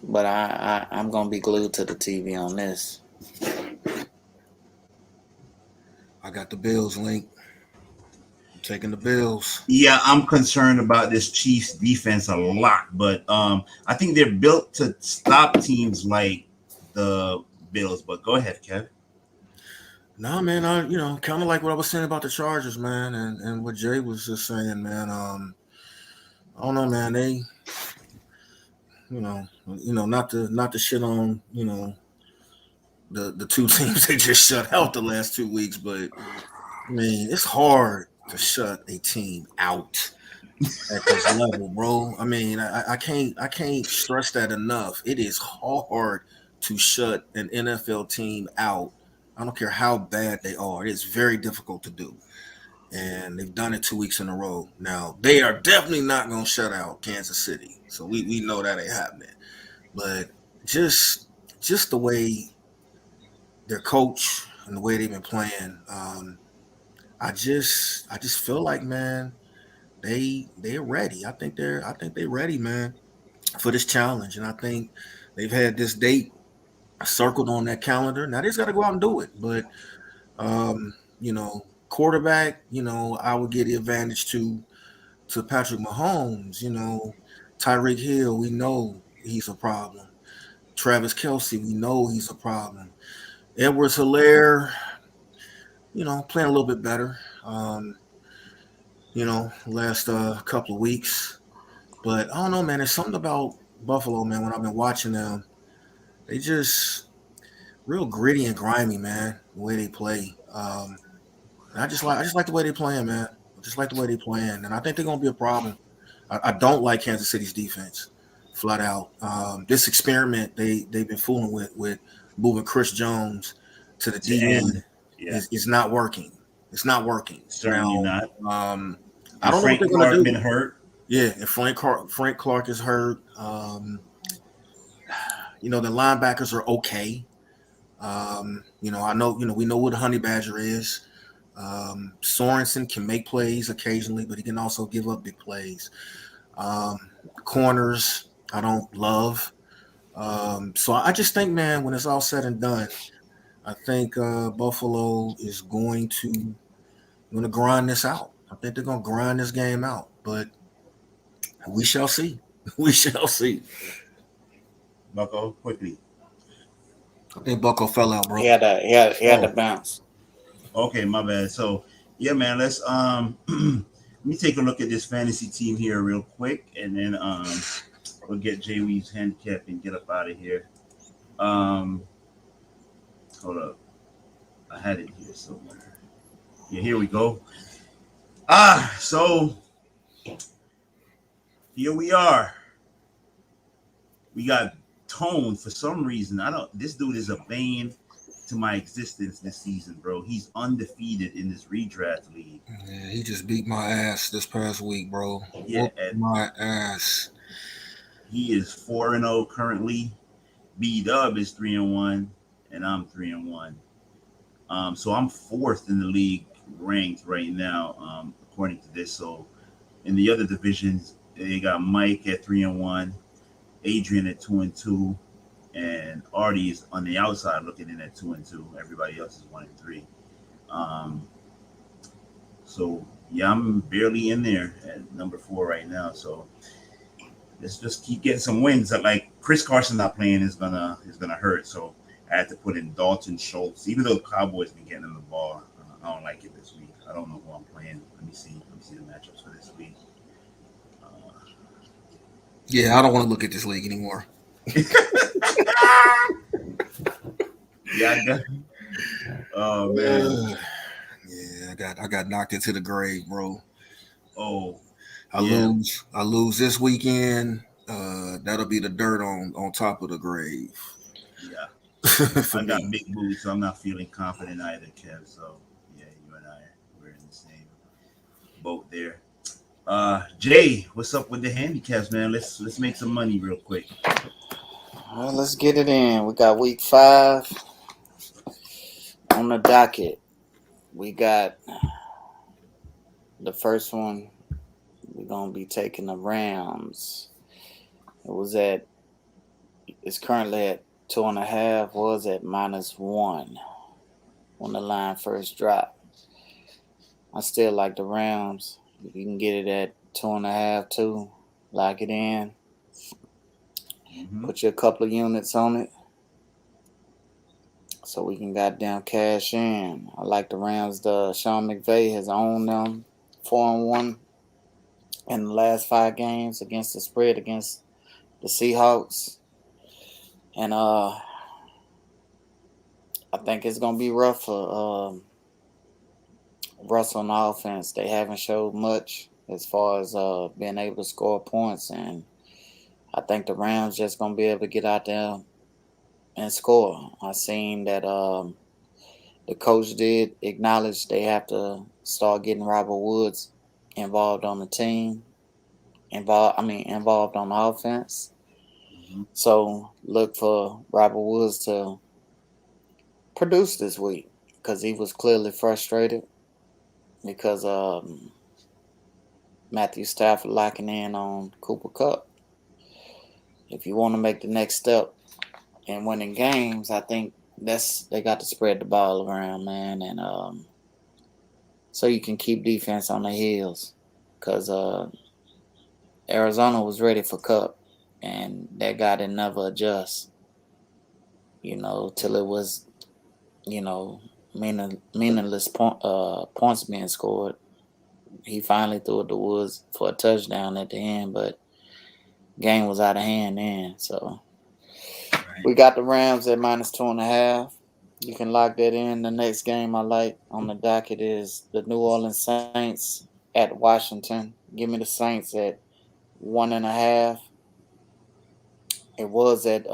But I'm going to be glued to the TV on this. I got the Bills link. Taking the Bills. Yeah, I'm concerned about this Chiefs defense a lot, but I think they're built to stop teams like the Bills. But go ahead, Kev. Nah, man, I kind of like what I was saying about the Chargers, man, and what Jay was just saying, man. I don't know, man. They, not to shit on, the two teams they just shut out the last 2 weeks, but I mean, it's hard to shut a team out at this level, bro. I mean, I can't stress that enough. It is hard to shut an NFL team out. I don't care how bad they are. It is very difficult to do. And they've done it 2 weeks in a row. Now, they are definitely not going to shut out Kansas City. So we know that ain't happening. But just the way their coach and the way they've been playing, I just feel like, man, they're ready. I think they're ready, man, for this challenge. And I think they've had this date circled on that calendar. Now they just got to go out and do it. But quarterback, I would give the advantage to Patrick Mahomes. Tyreek Hill, we know he's a problem. Travis Kelce, we know he's a problem. Edwards-Helaire, playing a little bit better. Last couple of weeks. But I don't know, man. There's something about Buffalo, man, when I've been watching them. They just real gritty and grimy, man, the way they play. I just like the way they're playing, man. I just like the way they're playing. And I think they're gonna be a problem. I don't like Kansas City's defense, flat out. This experiment they've been fooling with moving Chris Jones to the DN is not working. It's not working. Certainly now, not. I don't know what they're going to do. Been hurt. Yeah, and Frank Clark is hurt. The linebackers are okay. I know. We know what a honey badger is. Sorensen can make plays occasionally, but he can also give up big plays. Corners, I don't love. So I just think, man, when it's all said and done, I think Buffalo is going to grind this out. I think they're going to grind this game out, but we shall see. We shall see. Bucko, quickly. I think Bucko fell out, bro. He had to bounce. Okay, my bad. So yeah, man, let's let me take a look at this fantasy team here real quick, and then we'll get Jay Weave's handicap and get up out of here. Hold up. I had it here somewhere. Yeah, here we go. So here we are. We got Tone for some reason. This dude is a bane to my existence this season, bro. He's undefeated in this redraft league. Yeah, he just beat my ass this past week, bro. Yeah, my ass. He is 4-0 currently. B-Dub is 3-1, and I'm 3-1. So I'm fourth in the league ranked right now, according to this. So in the other divisions, they got Mike at 3-1, Adrian at 2-2, and Artie is on the outside looking in at 2-2. Everybody else is 1-3. So yeah, I'm barely in there at number 4 right now. So let's just keep getting some wins. Like Chris Carson not playing is gonna hurt. So I had to put in Dalton Schultz, even though the Cowboys been getting him the ball. I don't like it this week. I don't know who I'm playing. Let me see the matchups for this week. Yeah, I don't want to look at this league anymore. Yeah, I got. Oh man. Yeah, I got knocked into the grave, bro. Oh, I lose this weekend. That'll be the dirt on top of the grave. Yeah. I got big boots, so I'm not feeling confident either, Kev. So yeah, you and I, we're in the same boat there. Jay, what's up with the handicaps, man? Let's make some money real quick. Well, let's get it in. We got week 5 on the docket. We got the first one. We're gonna be taking the Rams. It's currently at 2.5. Was at -1 when the line first dropped. I still like the Rams. If you can get it at 2.5, 2, lock it in. Mhm. Put you a couple of units on it so we can goddamn cash in. I like the Rams. The Sean McVay has owned them 4-1 in the last 5 games against the spread against the Seahawks. And I think it's gonna be rough for Russ on the offense. They haven't showed much as far as being able to score points, and I think the Rams just gonna be able to get out there and score. I seen that the coach did acknowledge they have to start getting Robert Woods involved on the team, involved on the offense. Mhm. So look for Robert Woods to produce this week because he was clearly frustrated because Matthew Stafford locking in on Cooper Kupp. If you want to make the next step in winning games, I think they got to spread the ball around, man, and so you can keep defense on the heels because Arizona was ready for Kupp, and that guy didn't never adjust, till it was, meaningless points being scored. He finally threw it to Woods for a touchdown at the end, but game was out of hand then. So we got the Rams at -2.5. You can lock that in. The next game I like on the docket is the New Orleans Saints at Washington. Give me the Saints at 1.5. It was at two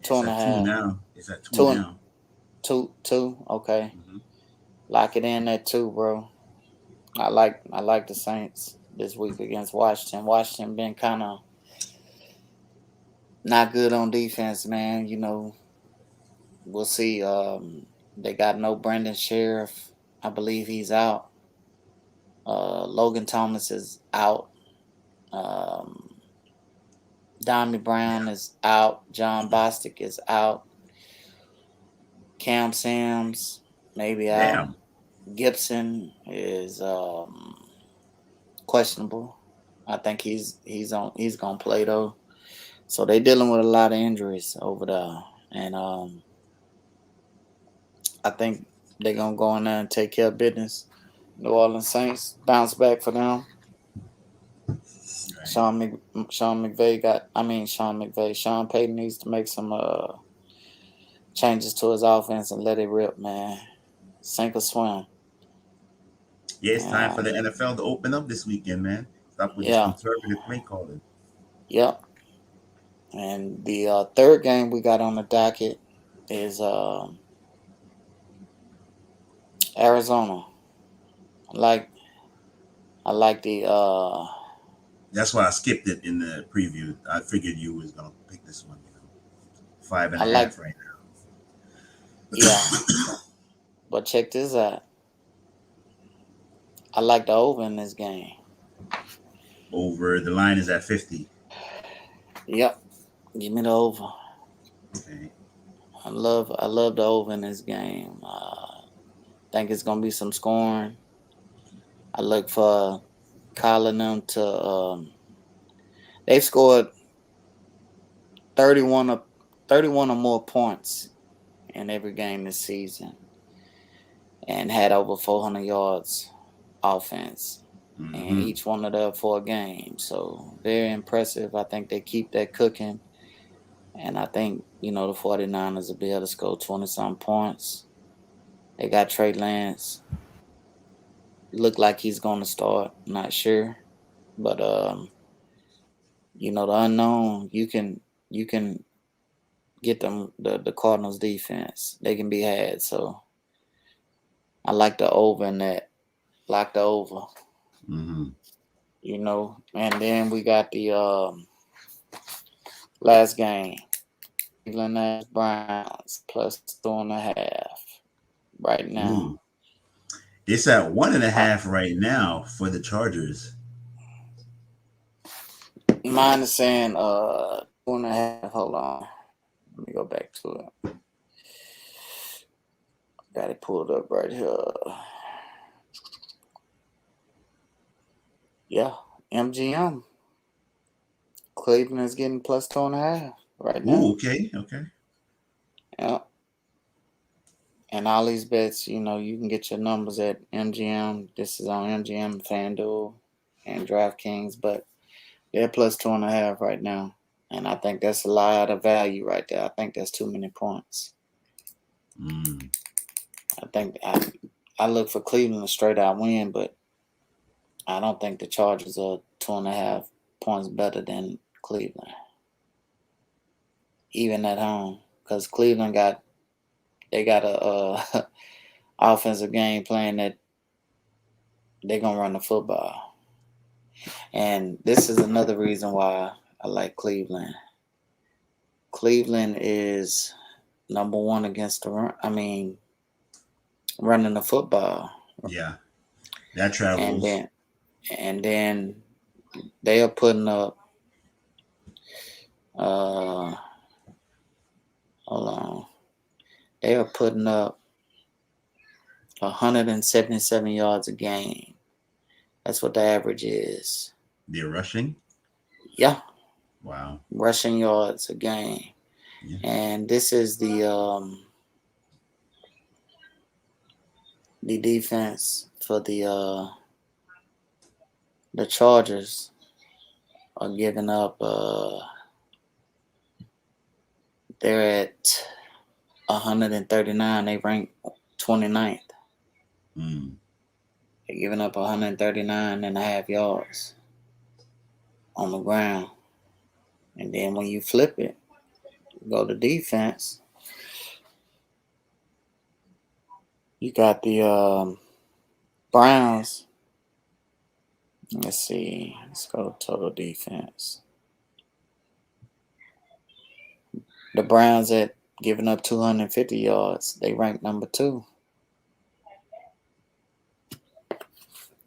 It's and a at 2 half. now. It's at 2 Two and now. two. Okay, Mhm. lock it in at 2, bro. I like the Saints this week against Washington. Washington been kind of not good on defense, man. We'll see. They got no Brandon Sheriff. I believe he's out. Logan Thomas is out. Um, Dommy Brown is out. John Bostic is out. Cam Sims maybe out. Damn. Gibson is questionable. I think he's gonna play though. So they dealing with a lot of injuries over there, and I think they're gonna go in there and take care of business. New Orleans Saints bounce back for them. Right. Sean Payton needs to make some changes to his offense and let it rip, man. Sink or swim. Yeah, it's time for Uh, the NFL to open up this weekend, man. Stop with this yeah, conservative play calling. yep. And the third game we got on the docket is Arizona. I like I like the That's why I skipped it in the preview. I figured you was gonna pick this one. 5 and I a like half right yeah. But check this out. I like the over in this game. over. The line is at 50. Yep. Give me the over. Okay. I love the over in this game. Think it's gonna be some scoring. I look for calling them to they've scored 31 or 31 or more points in every game this season and had over 400 yards offense and Mm-hmm. each one of their 4 games. So very impressive. I think they keep that cooking. And I think, the 49ers will be able to score 20-some points. They got Trey Lance. Look like he's going to start. Not sure. But, the unknown, you can get them the Cardinals defense. They can be had. So I like the over in that. Like the over. Mm-hmm. And then we got the last game. Cleveland Browns plus 2.5 right now. Ooh. It's at one and a Uh, half right now for the Chargers. Mine is saying 2.5. Hold on. Let me go back to it. Got it pulled up right here. Yeah, MGM. Cleveland is getting plus 2.5 right now. Ooh, okay. Yeah. And all these bets, you can get your numbers at MGM. This is on MGM, FanDuel, and DraftKings, but they're plus 2.5 right now. And I think that's a lot of value right there. I think that's too many points. I think I look for Cleveland to straight out win, but I don't think the Chargers are 2.5 points better than Cleveland, even at home, because Cleveland got a offensive game plan that they're gonna run the football, and this is another reason why I like Cleveland. Cleveland is number one against the run. Running the football. Yeah, that travels. And then they are putting up. Hold on. They are putting up 177 yards a game. That's what the average is. They're rushing? Yeah. Wow. Rushing yards a game. Yeah. And this is the defense for the Chargers are giving up they're at 139. They rank 29th. They're giving up 139.5 yards on the ground. And then when you flip it, go to defense, you got the Browns. Let's see. Let's go to total defense. The Browns at giving up 250 yards. They rank number 2.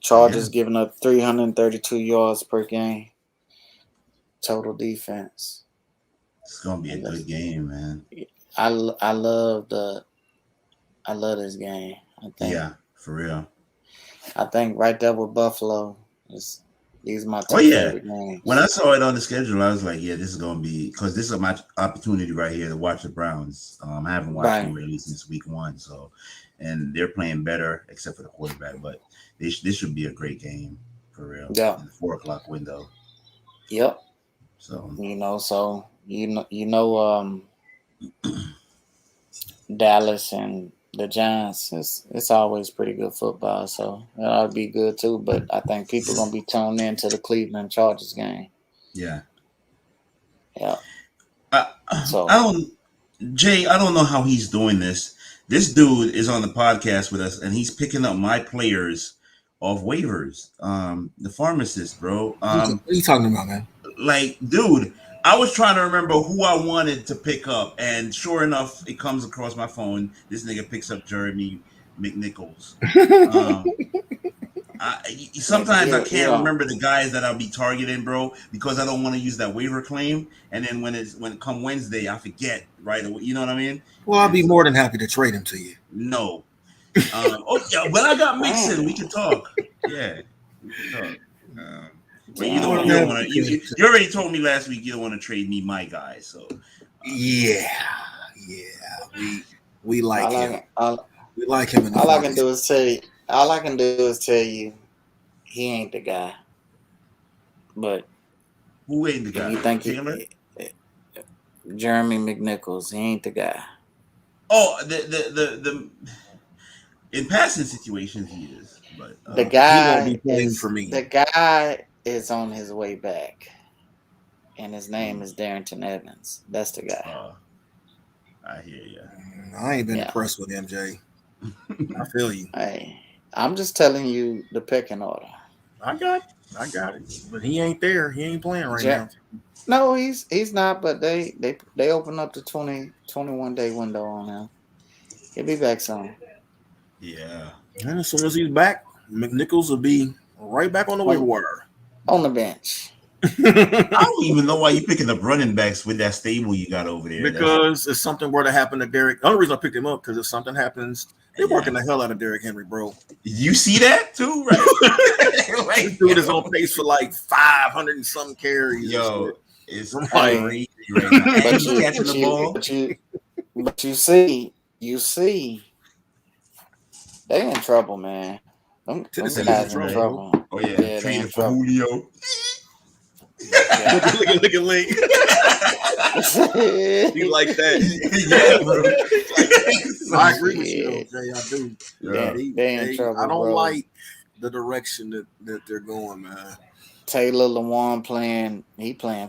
Chargers giving up 332 yards per game. Total defense. It's gonna be a good game, man. I love this game. I think. Yeah, for real. I think right there with Buffalo these are my two favorite games. When I saw it on the schedule, I was like, yeah, this is gonna be, because this is my opportunity right here to watch the Browns. I haven't watched them really since week 1, so, and they're playing better except for the quarterback, but this should be a great game for real. Yeah, in the 4:00 window. Yep. So Dallas and the Giants, it's always pretty good football, so that'll be good too. But I think people are gonna be tuned in to the Cleveland Chargers game. Yeah. I don't know how he's doing this. This dude is on the podcast with us, and he's picking up my players off waivers. The pharmacist, bro. What are you talking about, man? Like, dude, I was trying to remember who I wanted to pick up, and sure enough, it comes across my phone. This nigga picks up Jeremy McNichols. Sometimes I can't remember the guys that I'll be targeting, bro, because I don't want to use that waiver claim. And then when it come Wednesday, I forget right away. You know what I mean? Well, I'll be more than happy to trade him to you. No. But I got Mixon. We can talk. Yeah, we can talk. But you don't want to. You already told me last week you don't want to trade me my guy. So yeah, we like him. We like him. All I can do is tell you, he ain't the guy. But who ain't the guy? You think Jeremy McNichols? He ain't the guy. Oh, the in passing situations he is, but the guy he won't be playing for me. The guy is on his way back, and his name is Darrington Evans. That's the guy. I hear you. I ain't been impressed with MJ. I feel you. Hey, I'm just telling you the pecking order. I got it. But he ain't there. He ain't playing right now. No, he's not. But they open up the 21 day window on him. He'll be back soon. Yeah. And as soon as he's back, McNichols will be right back on the waiver wire. On the bench. I don't even know why you picking up running backs with that stable you got over there. Because if something were to happen to Derek, the only reason I picked him up because if something happens They're working the hell out of Derrick Henry, bro. You see that too, right? This dude is on pace for like 500 and some carries. Yo, it's like crazy right now. And he's catching the ball. But you see, they in trouble, man. Them guys in trouble. Oh yeah, traded for Julio. Look at Link. He like that. Yeah, bro. I agree with you, though, Jay. I do. Yeah, they in trouble. I don't bro. like the direction that they're going, man. Taylor Lewan playing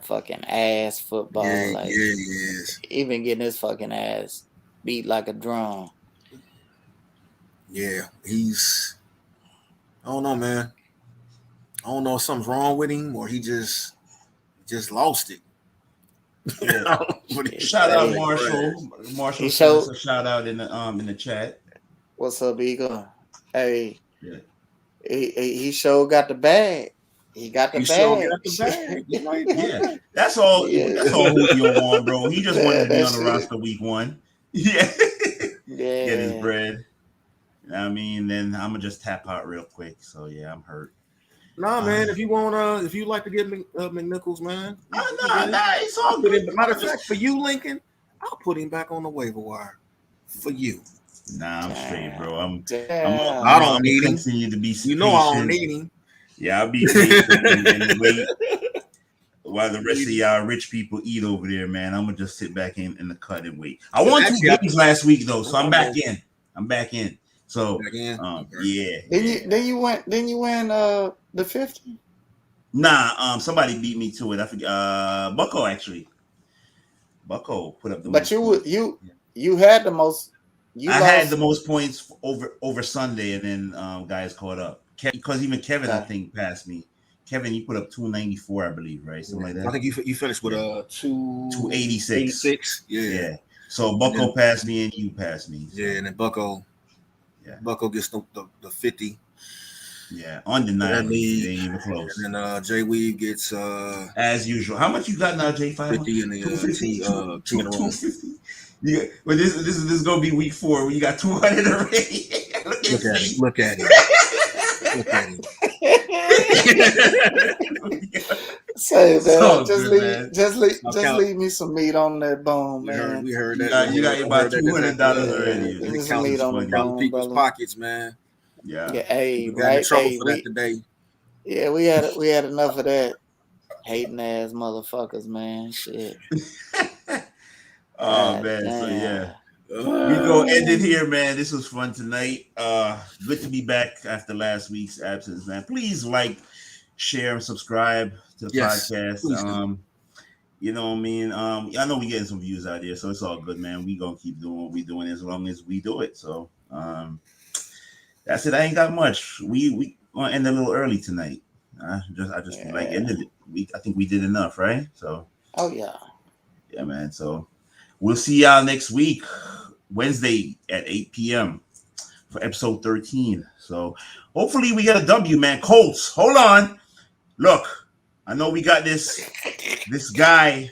fucking ass football. Yeah, he is. Even getting his fucking ass beat like a drum. Yeah, I don't know, man. I don't know if something's wrong with him or he just lost it. Yeah. Shout out Marshall. Marshall sent us a shout out in the chat. What's up, Eagle? Hey, he sure got the bag. He got the bag. Yeah, that's all. That's all Julio want, bro. He just wanted to be on the roster week 1. Yeah, get his bread. I mean, then I'm gonna just tap out real quick. So yeah, I'm hurt. Nah, man. If you like to get McNichols, man. Nah, it's all good. Matter of fact, for you, Lincoln, I'll put him back on the waiver wire. For you. Nah, I'm straight, bro. I don't need him. Continue to be. You know I don't need him. Yeah, I'll be patient and wait while the rest of y'all rich people eat over there, man. I'm gonna just sit back in the cut and wait. I won 2 games last week though, so I'm back in. So yeah. Then you win the 50? Nah, somebody beat me to it. I forget. Bucko actually. Bucko put up the most. But you had the most. Had the most points over Sunday, and then guys caught up. Because even Kevin, I think, passed me. Kevin, you put up 294, I believe, right? Something like that. I think you finished with 286. Yeah. So Bucko passed me and you passed me. So. Yeah, and then Bucko gets the 50. Yeah, undeniably. It ain't even close. And then Jay Weave gets as usual. How much you got now, Jay? 50 in the 250. But this is gonna be week 4 when you got 200 already. Look at him. Say that. Just leave me some meat on that bone, man. We heard that. You got about $200 already. Leave me some meat on the bone, people's pockets, man. Yeah. Hey, we got in trouble for that today. Yeah, we had enough of that. Hating ass motherfuckers, man. Shit. Oh man, damn. So yeah. We go end it here, man. This was fun tonight. Good to be back after last week's absence, man. Please like, share, and subscribe to the podcast. You know what I mean? I know we're getting some views out there, so it's all good, man. We gonna keep doing what we doing as long as we do it. So that's it. I ain't got much. We gonna end a little early tonight. I just like ended it. I think we did enough, right? So yeah, man. So we'll see y'all next week, Wednesday at 8 p.m. for episode 13. So hopefully we get a W, man. Colts, hold on. Look, I know we got this guy,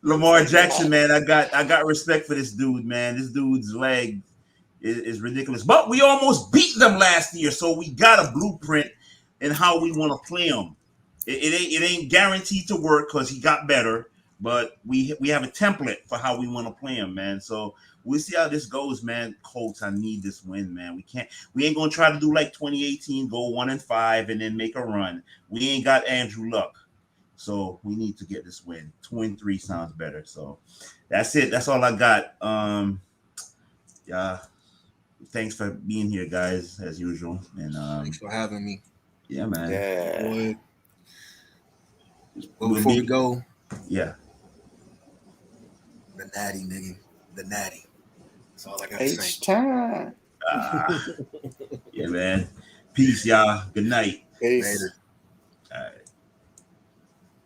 Lamar Jackson, man. I got respect for this dude, man. This dude's leg is ridiculous. But we almost beat them last year, so we got a blueprint in how we want to play them. It ain't guaranteed to work because he got better. But we have a template for how we want to play him, man. So we'll see how this goes, man. Colts, I need this win, man. We ain't gonna try to do like 2018, go 1-5 and then make a run. We ain't got Andrew Luck, so we need to get this win. 2-3 sounds better. So that's it. That's all I got. Yeah. Thanks for being here, guys, as usual. And thanks for having me. Yeah, man. Yeah. Well, before we go. Yeah. The natty, nigga. The natty. That's all I got to say. Time. Yeah, man. Peace, y'all. Good night. Peace. Later.